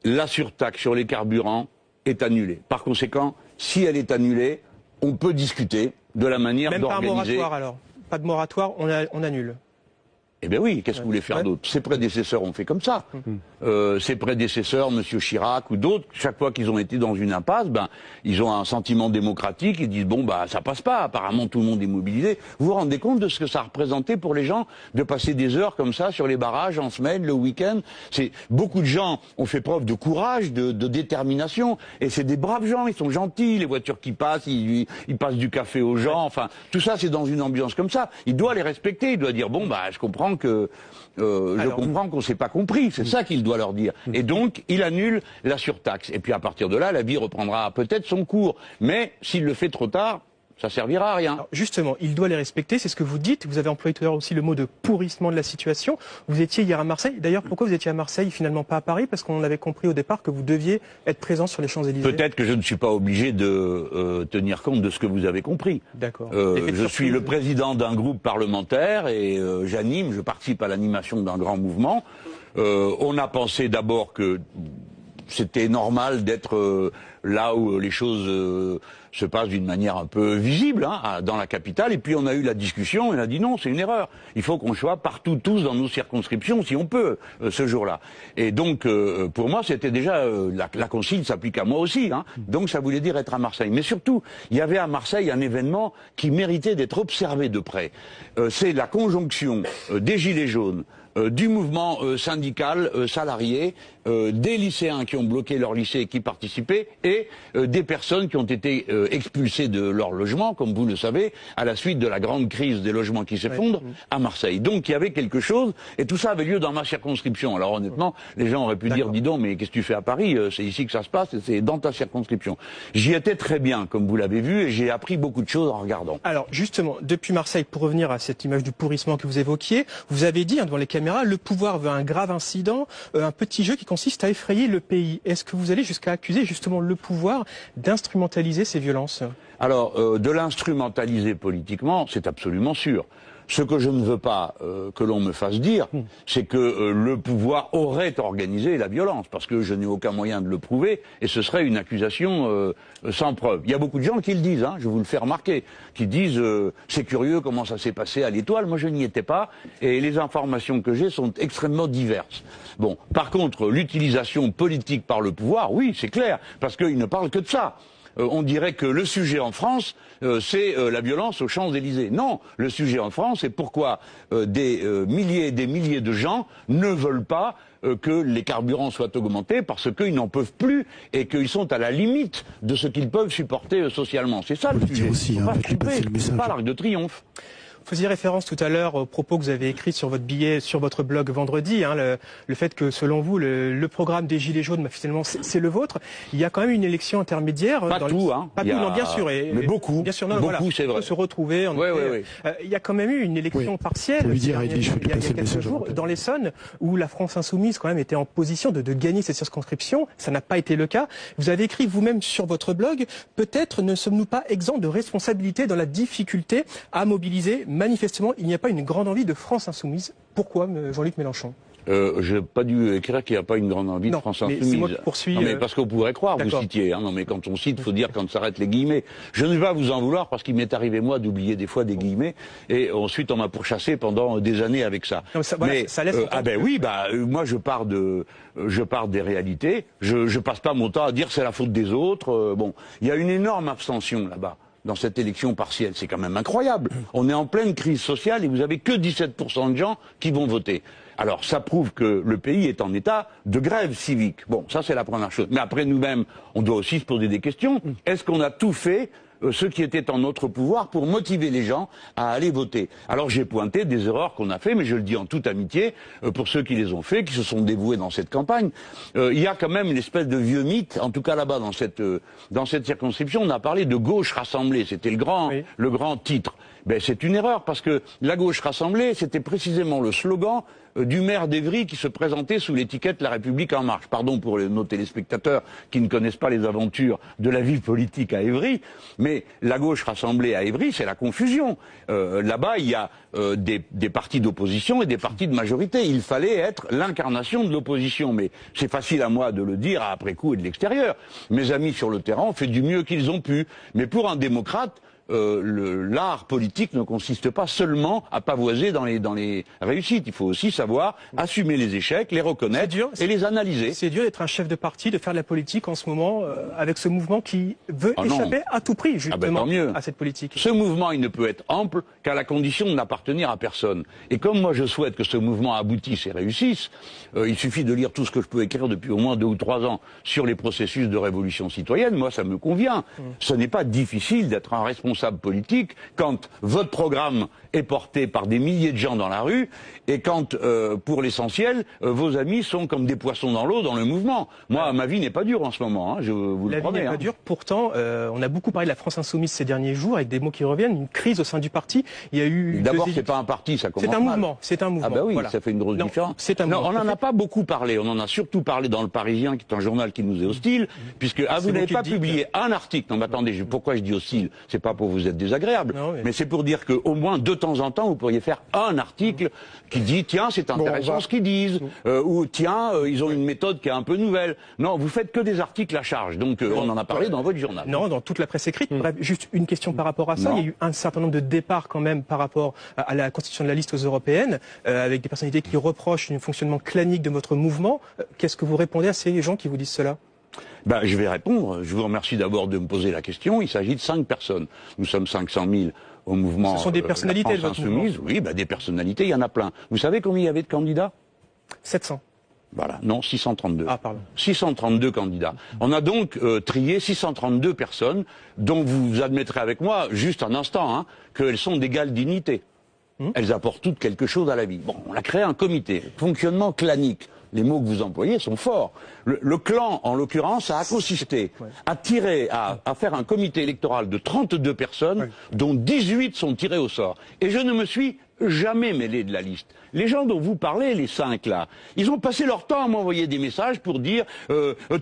la surtaxe sur les carburants est annulée. Par conséquent, si elle est annulée, on peut discuter de la manière d'organiser... Même pas un moratoire alors? Pas de moratoire, on annule? Eh bien oui, qu'est-ce que vous voulez faire d'autre? Ses prédécesseurs ont fait comme ça. Ses prédécesseurs, M. Chirac ou d'autres, chaque fois qu'ils ont été dans une impasse, ils ont un sentiment démocratique, ils disent ça passe pas, apparemment tout le monde est mobilisé. Vous vous rendez compte de ce que ça représentait pour les gens de passer des heures comme ça sur les barrages en semaine, le week-end? Beaucoup de gens ont fait preuve de courage, de détermination, et c'est des braves gens, ils sont gentils, les voitures qui passent, ils passent du café aux gens, enfin, tout ça c'est dans une ambiance comme ça. Il doit les respecter, il doit dire je comprends je comprends qu'on ne s'est pas compris, c'est ça qu'il doit leur dire. Et donc, il annule la surtaxe. Et puis à partir de là, la vie reprendra peut-être son cours. Mais s'il le fait trop tard, ça servira à rien. Alors justement, il doit les respecter, c'est ce que vous dites. Vous avez employé tout à l'heure aussi le mot de pourrissement de la situation. Vous étiez hier à Marseille. D'ailleurs, pourquoi vous étiez à Marseille, finalement pas à Paris? Parce qu'on avait compris au départ que vous deviez être présent sur les Champs-Élysées. Peut-être que je ne suis pas obligé de tenir compte de ce que vous avez compris. D'accord. Je suis le président d'un groupe parlementaire et je participe à l'animation d'un grand mouvement. On a pensé d'abord que c'était normal d'être là où les choses se passent d'une manière un peu visible, dans la capitale. Et puis on a eu la discussion et on a dit non, c'est une erreur. Il faut qu'on soit partout, tous dans nos circonscriptions, si on peut, ce jour-là. Et donc, pour moi, c'était déjà la consigne s'applique à moi aussi. Donc ça voulait dire être à Marseille. Mais surtout, il y avait à Marseille un événement qui méritait d'être observé de près. C'est la conjonction des Gilets jaunes, du mouvement syndical salarié, des lycéens qui ont bloqué leur lycée et qui participaient, et des personnes qui ont été expulsées de leur logement, comme vous le savez, à la suite de la grande crise des logements qui s'effondrent à Marseille. Donc il y avait quelque chose, et tout ça avait lieu dans ma circonscription. Alors honnêtement, les gens auraient pu dire, dis donc, mais qu'est-ce que tu fais à Paris? C'est ici que ça se passe, et c'est dans ta circonscription. J'y étais très bien, comme vous l'avez vu, et j'ai appris beaucoup de choses en regardant. Alors justement, depuis Marseille, pour revenir à cette image du pourrissement que vous évoquiez, vous avez dit devant les caméras, le pouvoir veut un grave incident, un petit jeu qui consiste à effrayer le pays. Est-ce que vous allez jusqu'à accuser justement le pouvoir d'instrumentaliser ces violences? Alors, de l'instrumentaliser politiquement, c'est absolument sûr. Ce que je ne veux pas que l'on me fasse dire, c'est que le pouvoir aurait organisé la violence, parce que je n'ai aucun moyen de le prouver, et ce serait une accusation sans preuve. Il y a beaucoup de gens qui le disent, hein, je vous le fais remarquer, qui disent c'est curieux comment ça s'est passé à l'Étoile, moi je n'y étais pas, et les informations que j'ai sont extrêmement diverses. Bon, par contre, l'utilisation politique par le pouvoir, oui, c'est clair, parce qu'il ne parle que de ça. On dirait que le sujet en France, c'est la violence aux Champs-Élysées. Non, le sujet en France, c'est pourquoi des milliers et des milliers de gens ne veulent pas que les carburants soient augmentés parce qu'ils n'en peuvent plus et qu'ils sont à la limite de ce qu'ils peuvent supporter socialement. C'est ça le sujet. C'est pas l'Arc de Triomphe. Vous faisiez référence tout à l'heure aux propos que vous avez écrits sur votre billet, sur votre blog vendredi, hein, le fait que selon vous, le programme des Gilets jaunes, finalement, c'est le vôtre. Il y a quand même une élection intermédiaire. Pas tout, hein. Pas tout, non, bien sûr. Mais beaucoup. Bien sûr, non, beaucoup, voilà. c'est vrai. On peut se retrouver. Il y a quand même eu une élection partielle. Il y a quelques jours dans l'Essonne où la France Insoumise quand même était en position de gagner cette circonscription. Ça n'a pas été le cas. Vous avez écrit vous-même sur votre blog, peut-être ne sommes-nous pas exempts de responsabilité dans la difficulté à mobiliser. Manifestement, il n'y a pas une grande envie de France Insoumise. Pourquoi, Jean-Luc Mélenchon? Je n'ai pas dû écrire qu'il n'y a pas une grande envie de France Insoumise. C'est moi qui poursuis. Non, mais parce qu'on pourrait croire, vous citiez. Hein, non, mais quand on cite, il faut dire quand s'arrêtent les guillemets. Je ne vais pas vous en vouloir parce qu'il m'est arrivé, moi, d'oublier des fois des guillemets. Et ensuite, on m'a pourchassé pendant des années avec ça. Non, mais ça laisse moi, je pars des réalités. Je passe pas mon temps à dire c'est la faute des autres. Bon, il y a une énorme abstention là-bas. Dans cette élection partielle, c'est quand même incroyable. On est en pleine crise sociale et vous avez que 17% de gens qui vont voter. Alors ça prouve que le pays est en état de grève civique. Bon, ça c'est la première chose. Mais après nous-mêmes, on doit aussi se poser des questions. Est-ce qu'on a tout fait ce qui était en notre pouvoir pour motiver les gens à aller voter? Alors j'ai pointé des erreurs qu'on a fait, mais je le dis en toute amitié pour ceux qui les ont fait, qui se sont dévoués dans cette campagne. Il y a quand même une espèce de vieux mythe, en tout cas là-bas dans cette circonscription, on a parlé de gauche rassemblée, c'était le grand titre. Ben, c'est une erreur parce que la gauche rassemblée, c'était précisément le slogan du maire d'Évry qui se présentait sous l'étiquette La République en marche. Pardon pour nos téléspectateurs qui ne connaissent pas les aventures de la vie politique à Évry, mais la gauche rassemblée à Évry, c'est la confusion. Là-bas, il y a des partis d'opposition et des partis de majorité. Il fallait être l'incarnation de l'opposition, mais c'est facile à moi de le dire après coup et de l'extérieur. Mes amis sur le terrain ont fait du mieux qu'ils ont pu, mais pour un démocrate, l'art politique ne consiste pas seulement à pavoiser dans les réussites. Il faut aussi savoir assumer les échecs, les reconnaître et les analyser. C'est dur d'être un chef de parti, de faire de la politique en ce moment avec ce mouvement qui veut échapper à tout prix justement à cette politique. Ce mouvement, il ne peut être ample qu'à la condition de n'appartenir à personne. Et comme moi je souhaite que ce mouvement aboutisse et réussisse, il suffit de lire tout ce que je peux écrire depuis au moins 2 ou 3 ans sur les processus de révolution citoyenne. Moi, ça me convient. Ce n'est pas difficile d'être un responsable politique quand votre programme est porté par des milliers de gens dans la rue et quand, pour l'essentiel, vos amis sont comme des poissons dans l'eau dans le mouvement. Moi, ma vie n'est pas dure en ce moment, hein, je vous le promets. La vie n'est pas dure. Pourtant, on a beaucoup parlé de la France Insoumise ces derniers jours avec des mots qui reviennent, une crise au sein du parti. Il y a eu. D'abord, c'est pas un parti, ça commence. C'est un mouvement. C'est un mouvement. Ah bah oui, voilà. Ça fait une grosse différence. Non, on n'en a pas beaucoup parlé. On en a surtout parlé dans Le Parisien, qui est un journal qui nous est hostile, puisque vous n'avez pas publié un article. Non, mais attendez, pourquoi je dis hostile? C'est pas pour vous être désagréable. Non, mais c'est pour dire qu'au moins de temps en temps, vous pourriez faire un article qui dit tiens, c'est intéressant ce qu'ils disent, ou tiens, ils ont une méthode qui est un peu nouvelle. Non, vous faites que des articles à charge, donc on en a parlé dans votre journal. Non, dans toute la presse écrite. Bref, juste une question par rapport à ça. Il y a eu un certain nombre de départs quand même par rapport à la constitution de la liste aux européennes, avec des personnalités qui reprochent un fonctionnement clanique de votre mouvement. Qu'est-ce que vous répondez à ces gens qui vous disent cela? Je vais répondre. Je vous remercie d'abord de me poser la question. Il s'agit de 5 personnes. Nous sommes 500 000 au mouvement. Ce sont des personnalités de votre mouvement. Oui, des personnalités, il y en a plein. Vous savez combien il y avait de candidats? 700. Voilà, non, 632. Ah, pardon. 632 candidats. On a donc trié 632 personnes dont vous admettrez avec moi, juste un instant, hein, qu'elles sont d'égale dignité. Elles apportent toutes quelque chose à la vie. Bon, on a créé un comité, fonctionnement clanique. Les mots que vous employez sont forts. Le clan, en l'occurrence, a consisté à faire un comité électoral de 32 personnes, dont 18 sont tirés au sort. Et je ne me suis jamais mêlé de la liste. Les gens dont vous parlez, les 5 là, ils ont passé leur temps à m'envoyer des messages pour dire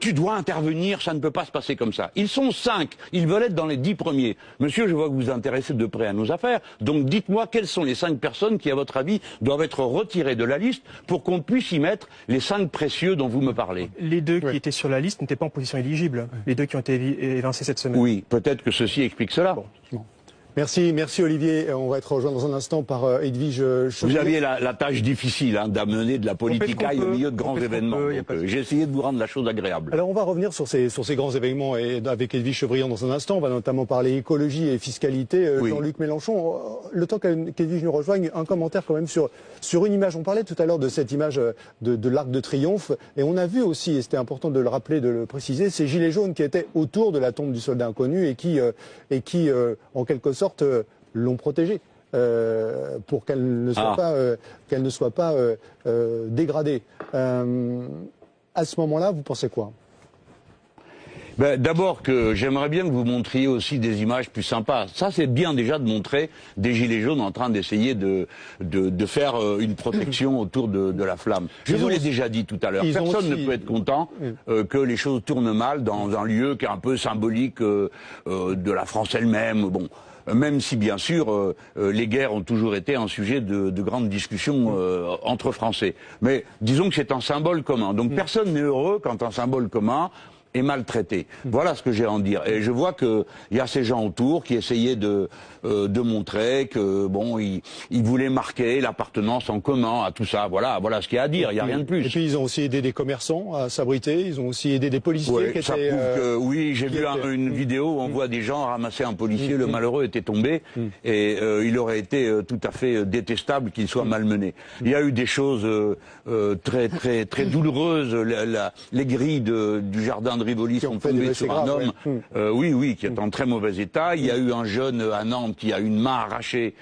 tu dois intervenir, ça ne peut pas se passer comme ça. Ils sont 5, ils veulent être dans les 10 premiers. Monsieur, je vois que vous vous intéressez de près à nos affaires, donc dites-moi quelles sont les 5 personnes qui, à votre avis, doivent être retirées de la liste pour qu'on puisse y mettre les 5 précieux dont vous me parlez. Les 2 qui étaient sur la liste n'étaient pas en position éligible. Les 2 qui ont été évincés cette semaine. Oui, peut-être que ceci explique cela. Bon. Merci Olivier. On va être rejoint dans un instant par Edwige Chevrillon. Vous aviez la tâche difficile d'amener de la politicaille au milieu de grands événements. J'ai essayé de vous rendre la chose agréable. Alors on va revenir sur ces grands événements et avec Edwige Chevrillon dans un instant. On va notamment parler écologie et fiscalité. Jean-Luc Mélenchon, le temps qu'Edwige nous rejoigne, un commentaire quand même sur une image. On parlait tout à l'heure de cette image de l'Arc de Triomphe et on a vu aussi, et c'était important de le rappeler, de le préciser, ces gilets jaunes qui étaient autour de la tombe du soldat inconnu et qui en quelque sorte l'ont protégée pour qu'elle ne soit pas dégradée. À ce moment-là, vous pensez quoi? D'abord que j'aimerais bien que vous montriez aussi des images plus sympas. Ça, c'est bien déjà de montrer des gilets jaunes en train d'essayer de faire une protection autour de la flamme. Je vous l'ai déjà dit tout à l'heure. Personne ne peut être content que les choses tournent mal dans un lieu qui est un peu symbolique de la France elle-même. Bon. Même si, bien sûr, les guerres ont toujours été un sujet de grandes discussions entre Français. Mais disons que c'est un symbole commun. Donc personne n'est heureux quand un symbole commun est maltraité. Voilà ce que j'ai à en dire. Et je vois qu'il y a ces gens autour qui essayaient de montrer que bon, ils voulaient marquer l'appartenance en commun à tout ça. Voilà ce qu'il y a à dire. Il n'y a rien de plus. Et puis ils ont aussi aidé des commerçants à s'abriter. Ils ont aussi aidé des policiers. Ça prouve que oui, j'ai vu une vidéo où on voit des gens ramasser un policier. Le malheureux était tombé et il aurait été tout à fait détestable qu'il soit malmené. Il y a eu des choses très douloureuses. Les grilles du jardin de Rivoli sont tombées sur un homme, qui est en très mauvais état. Il y a eu un jeune à Nantes qui a une main arrachée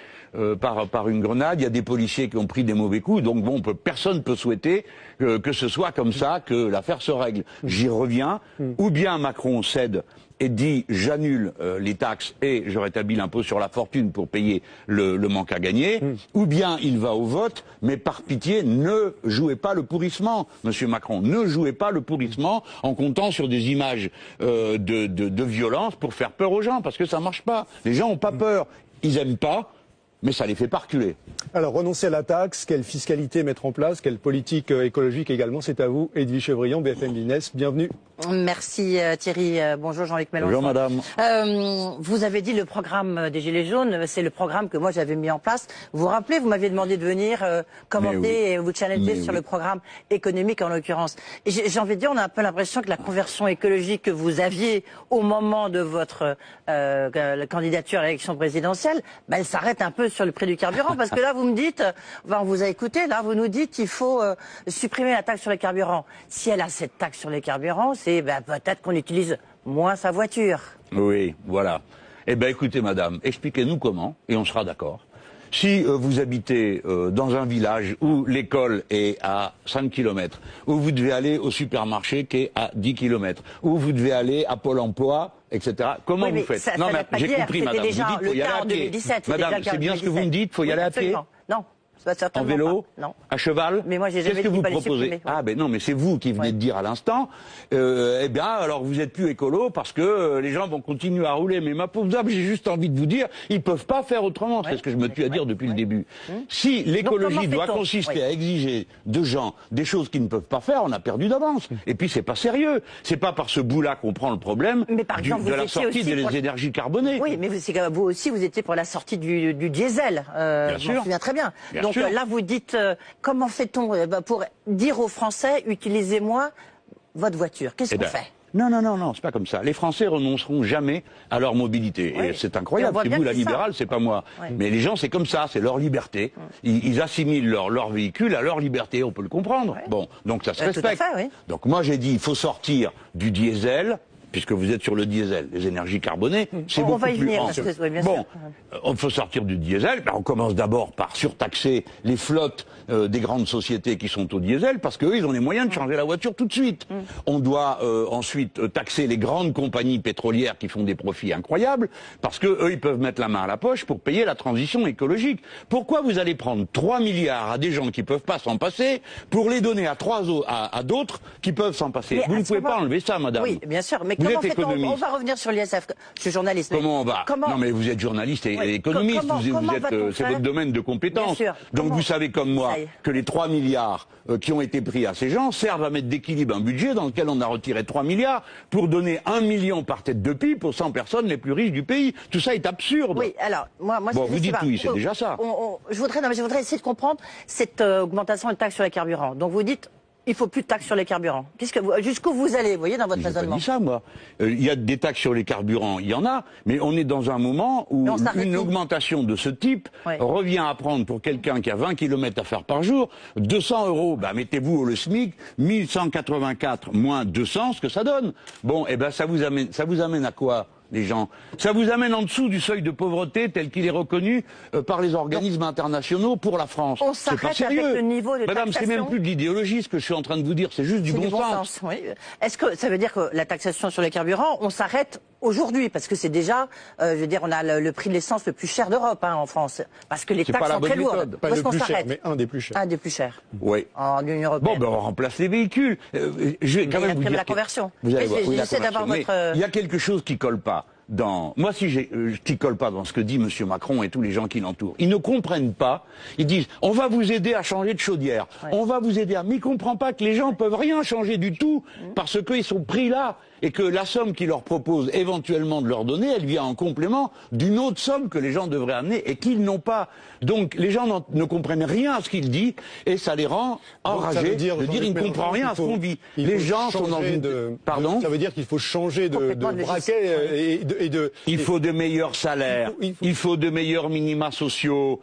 par une grenade. Il y a des policiers qui ont pris des mauvais coups. Donc bon, personne ne peut souhaiter que ce soit comme ça, que l'affaire se règle. J'y reviens. Ou bien Macron cède et dit j'annule les taxes et je rétablis l'impôt sur la fortune pour payer le manque à gagner, ou bien il va au vote, mais par pitié, ne jouez pas le pourrissement, Monsieur Macron, ne jouez pas le pourrissement en comptant sur des images de violence pour faire peur aux gens, parce que ça marche pas. Les gens ont pas peur, ils aiment pas, mais ça les fait pas reculer. Alors, renoncer à la taxe, quelle fiscalité mettre en place, quelle politique écologique également, c'est à vous. Edwige Chevrillon, BFM Business, bienvenue. Merci Thierry. Bonjour Jean-Luc Mélenchon. Bonjour madame. Vous avez dit le programme des Gilets jaunes, c'est le programme que moi j'avais mis en place. Vous vous rappelez, vous m'aviez demandé de venir commenter et vous challenger sur le programme économique en l'occurrence. Et j'ai envie de dire, on a un peu l'impression que la conversion écologique que vous aviez au moment de votre candidature à l'élection présidentielle, elle s'arrête un peu sur le prix du carburant. Parce que là, vous me dites, on vous a écouté, là, vous nous dites qu'il faut supprimer la taxe sur les carburants. Si elle a cette taxe sur les carburants, c'est peut-être qu'on utilise moins sa voiture. Oui, voilà. Eh bien, écoutez, madame, expliquez-nous comment, et on sera d'accord. Si vous habitez dans un village où l'école est à 5 km, où vous devez aller au supermarché qui est à 10 km, où vous devez aller à Pôle emploi, etc. Comment vous faites? Non, mais j'ai compris, madame. Vous dites qu'il faut y aller à pied. Madame, c'est bien ce que vous me dites, il faut y aller à pied? Non. En vélo, non. À cheval. Mais moi, j'ai jamais dit Qu'est-ce que vous pas les proposez? supprimer, Ah ben non, mais c'est vous qui venez de dire à l'instant. Eh bien, alors vous êtes plus écolo parce que les gens vont continuer à rouler. Mais ma pauvre dame, j'ai juste envie de vous dire, ils peuvent pas faire autrement. C'est ce que je me tue à dire depuis le début. Si l'écologie doit consister à exiger de gens des choses qu'ils ne peuvent pas faire, on a perdu d'avance. Et puis c'est pas sérieux. C'est pas par ce bout-là qu'on prend le problème de la sortie des énergies carbonées. Oui, mais vous aussi, vous étiez pour la sortie du diesel. Je m'en souviens très bien. Donc là, vous dites, comment fait-on pour dire aux Français, utilisez-moi votre voiture? Qu'est-ce qu'on fait? Non, non, non, non, c'est pas comme ça. Les Français renonceront jamais à leur mobilité. Oui. Et c'est incroyable. Et on C'est voit vous bien la que c'est ça. libérale, c'est pas moi. Oui. Mais les gens, c'est comme ça, c'est leur liberté. Ils assimilent leur véhicule à leur liberté. On peut le comprendre. Oui. Bon, donc ça se Tout à respecte. fait, oui. Donc moi j'ai dit, il faut sortir du diesel. Puisque vous êtes sur le diesel, les énergies carbonées, c'est beaucoup va y plus venir, ample. parce que, oui, bien bon, sûr. il faut sortir du diesel. Ben, on commence d'abord par surtaxer les flottes des grandes sociétés qui sont au diesel, parce qu'eux, ils ont les moyens de changer la voiture tout de suite. On doit ensuite taxer les grandes compagnies pétrolières qui font des profits incroyables, parce que eux, ils peuvent mettre la main à la poche pour payer la transition écologique. Pourquoi vous allez prendre 3 milliards à des gens qui peuvent pas s'en passer pour les donner à d'autres qui peuvent s'en passer? Mais Vous à ne ce pouvez pas moment- enlever ça, madame. Oui, bien sûr. Mais Vous comment êtes fait-on? économiste. On va revenir sur l'ISF. Je suis journaliste. mais Comment on va Non mais vous êtes journaliste et Oui. économiste, Comment va-t-on c'est faire votre domaine de compétence. Bien sûr. Donc Comment vous savez comme moi Ça y est. que les 3 milliards qui ont été pris à ces gens servent à mettre d'équilibre un budget dans lequel on a retiré 3 milliards pour donner 1 million par tête de PIB aux 100 personnes les plus riches du pays. Tout ça est absurde. Oui, alors, moi Bon, je vous sais dites pas. oui, c'est déjà ça. Je voudrais essayer de comprendre cette augmentation de taxes sur les carburants. Donc vous dites, il faut plus de taxes sur les carburants. Jusqu'où vous allez, vous voyez, dans votre J'ai pas raisonnement? dit ça, moi. Il y a des taxes sur les carburants, il y en a, mais on est dans un moment où Mais on s'arrête une où? augmentation de ce type Ouais. revient à prendre pour quelqu'un qui a 20 km à faire par jour 200 €. Bah, mettez-vous le SMIC, 1184 moins 200, ce que ça donne. Bon, eh ben, ça vous amène à quoi? Les gens. Ça vous amène en dessous du seuil de pauvreté tel qu'il est reconnu par les organismes internationaux pour la France. On C'est pas s'arrête sérieux. avec le niveau de Madame, c'est même taxation. plus de l'idéologie ce que je suis en train de vous dire, c'est juste du C'est bon sens. Oui. Est-ce que ça veut dire que la taxation sur les carburants, on s'arrête aujourd'hui? Parce que c'est déjà, je veux dire, on a le prix de l'essence le plus cher d'Europe en France. Parce que les C'est taxes pas la sont bonne très lourdes. méthode. Où Pas est-ce le qu'on plus cher, s'arrête? mais un des plus chers. Un des plus chers. Oui. En Union Bon, européenne. ben on remplace les véhicules. Je vais quand Mais même vous après, dire la conversion. Vous allez Mais voir, oui, la j'essaie d'avoir conversion. votre- Mais il y a quelque chose qui colle pas dans. Moi, qui colle pas dans ce que dit M. Macron et tous les gens qui l'entourent. Ils ne comprennent pas. Ils disent on va vous aider à changer de chaudière. Ouais. On va vous aider à. Mais ils comprennent pas que les gens peuvent rien changer du tout parce qu'ils sont pris là. Et que la somme qu'ils leur proposent éventuellement de leur donner, elle vient en complément d'une autre somme que les gens devraient amener et qu'ils n'ont pas. Donc les gens ne comprennent rien à ce qu'il dit et ça les rend enragés de dire il ne comprend rien à ce qu'on vit. Les gens sont dans une... Pardon ? Ça veut dire qu'il faut changer de Complètement de braquet et de... Il faut de meilleurs salaires, il faut de meilleurs minima sociaux,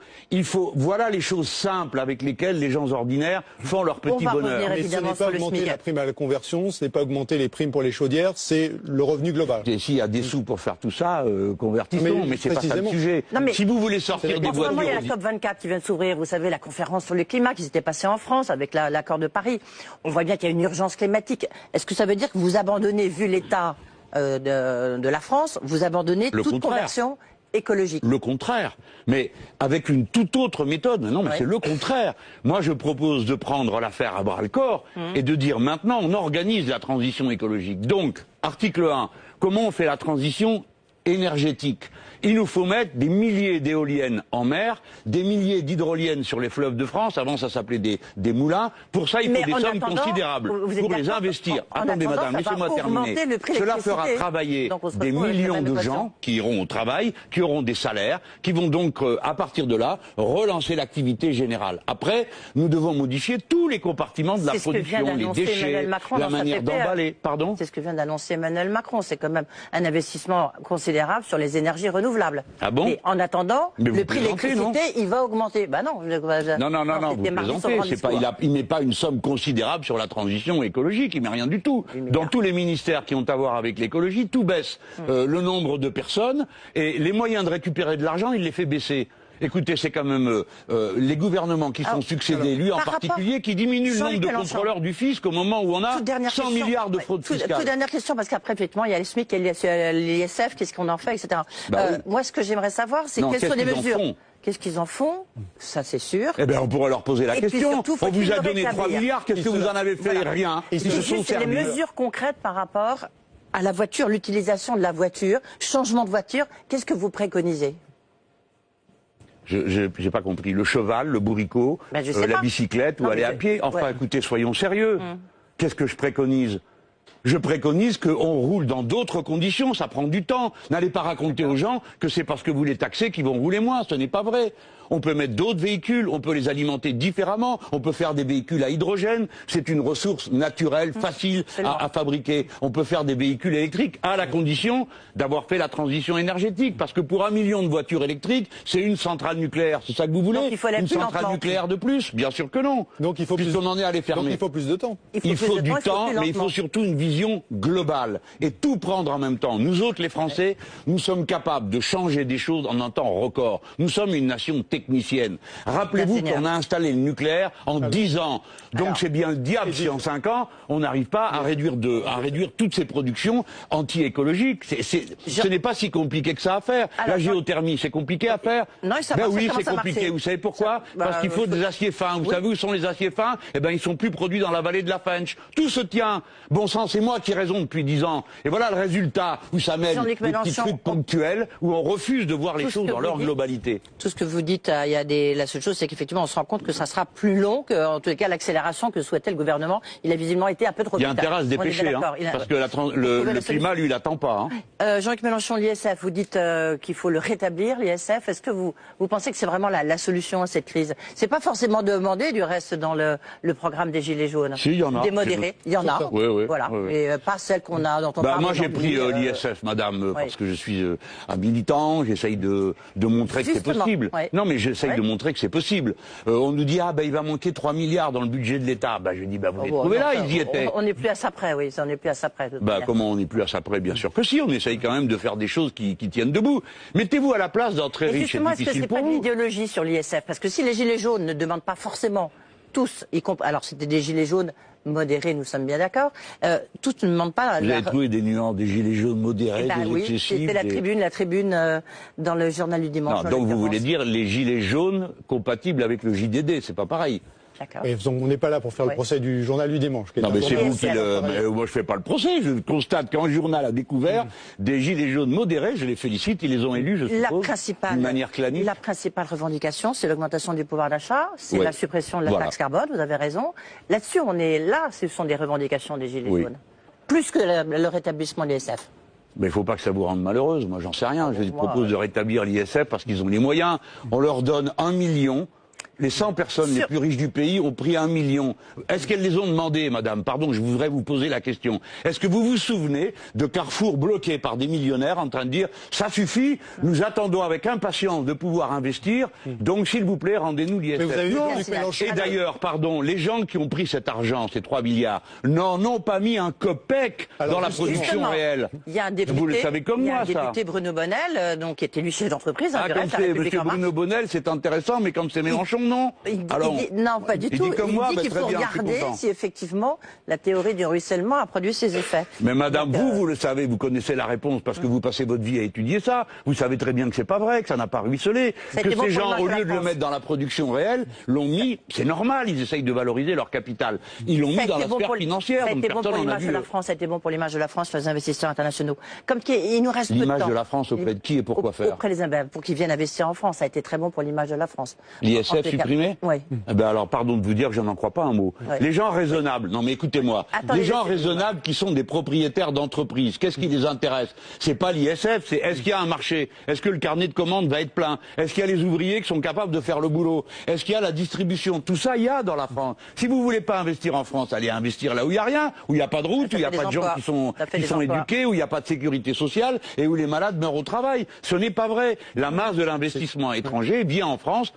voilà les choses simples avec lesquelles les gens ordinaires font leur petit va bonheur. revenir Mais ce évidemment n'est pas sur le augmenter SMIC. la prime à la conversion, ce n'est pas augmenter les primes pour les chaudières, c'est le revenu global. Et s'il y a des sous pour faire tout ça, convertissons, mais c'est pas ça le précisément. sujet. Non, mais- Si vous voulez sortir des En ce moment, il y a la voitures... COP24 qui vient de s'ouvrir. Vous savez, la conférence sur le climat qui s'était passée en France avec l'accord de Paris. On voit bien qu'il y a une urgence climatique. Est-ce que ça veut dire que vous abandonnez, vu l'état de la France, vous abandonnez Le toute contraire. conversion écologique? Le contraire, mais avec une toute autre méthode. Non, mais Ouais. c'est le contraire. Moi, je propose de prendre l'affaire à bras-le-corps et de dire maintenant, on organise la transition écologique. Donc, article 1, comment on fait la transition énergétique? Il nous faut mettre des milliers d'éoliennes en mer, des milliers d'hydroliennes sur les fleuves de France. Avant, ça s'appelait des moulins. Pour ça, il faut Mais des en sommes attendant, considérables vous êtes pour les d'accord investir. en Attendez, attendant, madame, ça va laissez-moi augmenter terminer. le prix de Cela l'électricité. fera travailler Donc, on se des retrouve avec la millions même de équation. gens qui iront au travail, qui auront des salaires, qui vont donc, à partir de là, relancer l'activité générale. Après, nous devons modifier tous les compartiments de la C'est ce que vient production, les d'annoncer déchets, Emmanuel Macron la dans sa manière PPE. d'emballer. Pardon? C'est ce que vient d'annoncer Emmanuel Macron. C'est quand même un investissement considérable sur les énergies renouvelables. Ah bon? Et en attendant, Mais vous le prix de plaisantez, l'électricité, il va augmenter. Bah non. Non, vous c'était mardi sur le plaisantez. grand C'est pas, discours. il met pas une somme considérable sur la transition écologique. Il met rien du tout. Dans tous les ministères qui ont à voir avec l'écologie, tout baisse. Le nombre de personnes et les moyens de récupérer de l'argent, il les fait baisser. Écoutez, c'est quand même les gouvernements qui sont succédés, lui en par particulier, rapport- qui diminuent le nombre Jean-Luc de Mélenchon. contrôleurs du fisc au moment où on a Toute dernière 100 question. milliards de Ouais, fraude toute fiscale. dernière question, parce qu'après, effectivement, il y a les SMIC, il y a l'ISF, qu'est-ce qu'on en fait, etc. Bah oui. Moi, ce que j'aimerais savoir, c'est Non, quelles sont qu'est-ce les qu'ils en mesures. font Qu'est-ce qu'ils en font? Ça, c'est sûr. Eh bien, on pourrait leur poser la Et puis question. surtout, On faut-il vous a le donné 3 rétablir. milliards, qu'est-ce que vous en avez fait? Voilà. Rien. Ils se C'est sont juste les servis. mesures concrètes par rapport à la voiture, l'utilisation de la voiture, changement de voiture. Qu'est-ce que vous préconisez? J'ai pas compris. Le cheval, le bourricot, Ben, je sais la pas. bicyclette Non, ou aller mais à pied. Enfin, ouais. écoutez, soyons sérieux. Qu'est-ce que je préconise? Je préconise qu'on roule dans d'autres conditions, ça prend du temps. N'allez pas raconter aux gens que c'est parce que vous les taxez qu'ils vont rouler moins, ce n'est pas vrai. On peut mettre d'autres véhicules, on peut les alimenter différemment, on peut faire des véhicules à hydrogène, c'est une ressource naturelle, facile à fabriquer. On peut faire des véhicules électriques à la condition d'avoir fait la transition énergétique, parce que pour 1 million de voitures électriques, c'est une centrale nucléaire. C'est ça que vous voulez? Donc, il faut aller une plus centrale lentement. nucléaire de plus? Bien sûr que non. Donc il faut Puisqu'on en est à les fermer. Donc il faut plus de temps. Il faut du temps, mais il lentement. faut surtout une vision globale et tout prendre en même temps. Nous autres, les Français, nous sommes capables de changer des choses en un temps record. Nous sommes une nation technicienne. Rappelez-vous qu'on a installé le nucléaire en 10 ans. Donc c'est bien le diable si en 5 ans, on n'arrive pas à réduire toutes ces productions anti-écologiques. Ce n'est pas si compliqué que ça à faire. La géothermie, c'est compliqué à faire. Non, ça Ben marche, oui, ça c'est commence à compliqué. marcher. Vous savez pourquoi? Parce qu'il faut des aciers fins. Vous savez où sont les aciers fins? Eh ben, ils sont plus produits dans la vallée de la Fench. Tout se tient. Bon sang, c'est moi qui ai raison depuis 10 ans. Et voilà le résultat où ça mène des petits trucs ponctuels, où on refuse de voir les choses dans leur globalité. Tout ce que vous dites, la seule chose, c'est qu'effectivement, on se rend compte que ça sera plus long que, en tout cas, l'accélération que souhaitait le gouvernement. Il a visiblement été un peu trop vite. Il y a intérêt à se dépêcher, parce que le climat, lui, il n'attend pas. Jean-Luc Mélenchon, l'ISF, vous dites qu'il faut le rétablir, l'ISF. Est-ce que vous pensez que c'est vraiment la solution à cette crise? C'est pas forcément demandé, du reste, dans le programme des Gilets jaunes. Si, il y en a. Des modérés, il y en a. Oui, voilà. Oui. Et pas celle qu'on a, dont on parle. Moi, j'ai pris l'ISF, madame, parce que je suis un militant, j'essaye de montrer que c'est possible. Non, mais j'essaye de montrer que c'est possible. On nous dit, il va manquer 3 milliards dans le budget de l'État. Je dis, vous les trouvez là, ils y étaient. On n'est plus à ça près, oui, on n'est plus à ça près. Comment on n'est plus à ça près? Bien sûr que si, on essaye quand même de faire des choses qui tiennent debout. Mettez-vous à la place d'un très riche et difficile pour vous. Est-ce que c'est pas de l'idéologie sur l'ISF? Parce que si les Gilets jaunes ne demandent pas forcément tous, alors c'était des Gilets jaunes modérés, nous sommes bien d'accord, tous ne demandent pas... Vous avez trouvé des nuances, des Gilets jaunes modérés, des excessifs... C'était la tribune dans le journal du dimanche. Non, donc vous voulez dire les Gilets jaunes compatibles avec le JDD, c'est pas pareil. Et donc on n'est pas là pour faire le procès du journal du dimanche. Non, mais c'est vous qui moi je fais pas le procès, je constate qu'un journal a découvert des Gilets jaunes modérés, je les félicite, ils les ont élus, je suppose, d'une manière clanique. La principale revendication, c'est l'augmentation du pouvoir d'achat, c'est la suppression de la taxe carbone, vous avez raison. Là-dessus, on est là, ce sont des revendications des Gilets jaunes. Plus que le rétablissement de l'ISF. Mais il ne faut pas que ça vous rende malheureuse, moi j'en sais rien. Je propose de rétablir l'ISF parce qu'ils ont les moyens. On leur donne 1 million. Les 100 personnes les plus riches du pays ont pris 1 million. Est-ce qu'elles les ont demandées, madame? Pardon, je voudrais vous poser la question. Est-ce que vous vous souvenez de Carrefour bloqué par des millionnaires en train de dire « ça suffit, nous attendons avec impatience de pouvoir investir, donc s'il vous plaît, rendez-nous l'ISF ». Et d'ailleurs, pardon, les gens qui ont pris cet argent, ces 3 milliards, n'en ont pas mis un copec dans la production réelle. Il y a un député, vous le savez comme moi, ça. Il y a un député Bruno Bonnel, qui est élu chef d'entreprise. Comme c'est M. Bruno Bonnel, c'est intéressant, mais comme c'est Mélenchon, non. Non, pas du tout. Il dit qu'il faut regarder si effectivement la théorie du ruissellement a produit ses effets. Mais madame, vous le savez, vous connaissez la réponse parce que vous passez votre vie à étudier ça. Vous savez très bien que c'est pas vrai, que ça n'a pas ruisselé. Que ces gens, au lieu de le mettre dans la production réelle, l'ont mis, c'est normal, ils essayent de valoriser leur capital. Ils l'ont mis dans la sphère financière. Ça a été bon pour l'image de la France, ça a été bon pour l'image de la France sur les investisseurs internationaux. Comme il nous reste peu de temps. L'image de la France auprès de qui et pourquoi faire? Auprès pour qu'ils viennent investir en France, ça a été très bon pour l'image de la France. L'ISF supprimé? Oui. Alors, pardon de vous dire que je n'en crois pas un mot. Les gens raisonnables, non mais écoutez-moi, les gens raisonnables qui sont des propriétaires d'entreprises, qu'est-ce qui les intéresse? C'est pas l'ISF, c'est est-ce qu'il y a un marché? Est-ce que le carnet de commandes va être plein? Est-ce qu'il y a les ouvriers qui sont capables de faire le boulot? Est-ce qu'il y a la distribution? Tout ça, il y a dans la France. Si vous voulez pas investir en France, allez investir là où il n'y a rien, où il n'y a pas de route, où il n'y a pas de gens qui sont éduqués, où il n'y a pas de sécurité sociale et où les malades meurent au travail. Ce n'est pas vrai. La masse de l'investissement étranger vient en France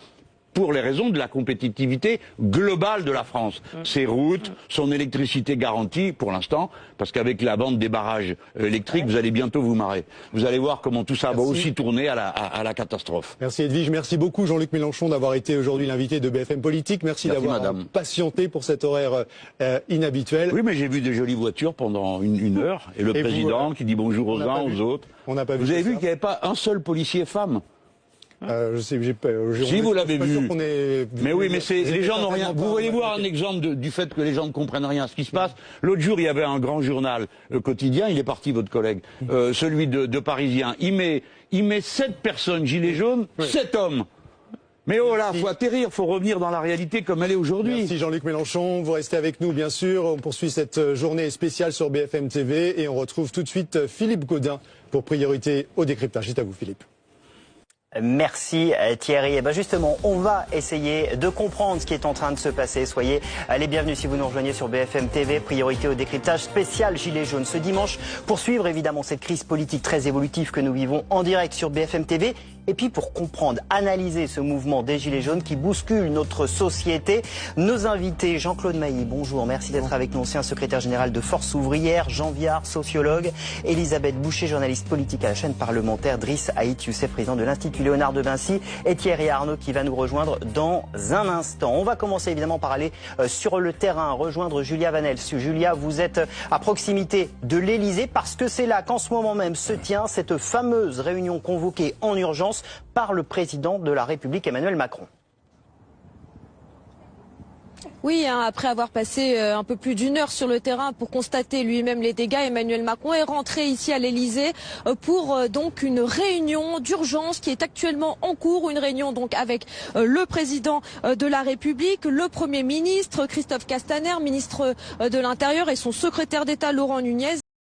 pour les raisons de la compétitivité globale de la France. Ses routes, son électricité garantie, pour l'instant, parce qu'avec la vente des barrages électriques, vous allez bientôt vous marrer. Vous allez voir comment tout ça va aussi tourner à la catastrophe. Merci Edwige, merci beaucoup Jean-Luc Mélenchon d'avoir été aujourd'hui l'invité de BFM Politique. Merci d'avoir patienté pour cet horaire inhabituel. Oui, mais j'ai vu de jolies voitures pendant une heure, et le président qui dit bonjour aux uns, aux autres. On n'a pas vu. Vous avez vu qu'il n'y avait pas un seul policier femme? Si vous l'avez vu. Mais oui, mais les gens n'ont rien. Vous voulez voir un exemple du fait que les gens ne comprennent rien à ce qui se passe. L'autre jour, il y avait un grand journal quotidien, il est parti votre collègue, celui de Parisien. Il met 7 personnes gilets jaunes, 7 hommes. Mais oh là, faut atterrir, faut revenir dans la réalité comme elle est aujourd'hui. Merci Jean-Luc Mélenchon, vous restez avec nous bien sûr. On poursuit cette journée spéciale sur BFM TV et on retrouve tout de suite Philippe Gaudin pour Priorité au décryptage. C'est à vous Philippe. Merci Thierry. Et ben justement, on va essayer de comprendre ce qui est en train de se passer. Soyez les bienvenus si vous nous rejoignez sur BFM TV. Priorité au décryptage spécial Gilets jaunes ce dimanche pour suivre évidemment cette crise politique très évolutive que nous vivons en direct sur BFM TV. Et puis pour comprendre, analyser ce mouvement des Gilets jaunes qui bouscule notre société, nos invités, Jean-Claude Mailly, bonjour, merci d'être avec nous, ancien secrétaire général de Force ouvrière, Jean Viard, sociologue, Elisabeth Boucher, journaliste politique à la chaîne parlementaire, Driss Aït Youssef, président de l'Institut Léonard de Vinci, et Thierry Arnaud qui va nous rejoindre dans un instant. On va commencer évidemment par aller sur le terrain, rejoindre Julia Vanel. Julia, vous êtes à proximité de l'Elysée parce que c'est là qu'en ce moment même se tient cette fameuse réunion convoquée en urgence par le président de la République Emmanuel Macron. Oui, après avoir passé un peu plus d'1 heure sur le terrain pour constater lui-même les dégâts, Emmanuel Macron est rentré ici à l'Elysée pour donc une réunion d'urgence qui est actuellement en cours, une réunion donc avec le président de la République, le Premier ministre Christophe Castaner, ministre de l'Intérieur et son secrétaire d'État Laurent Nunez.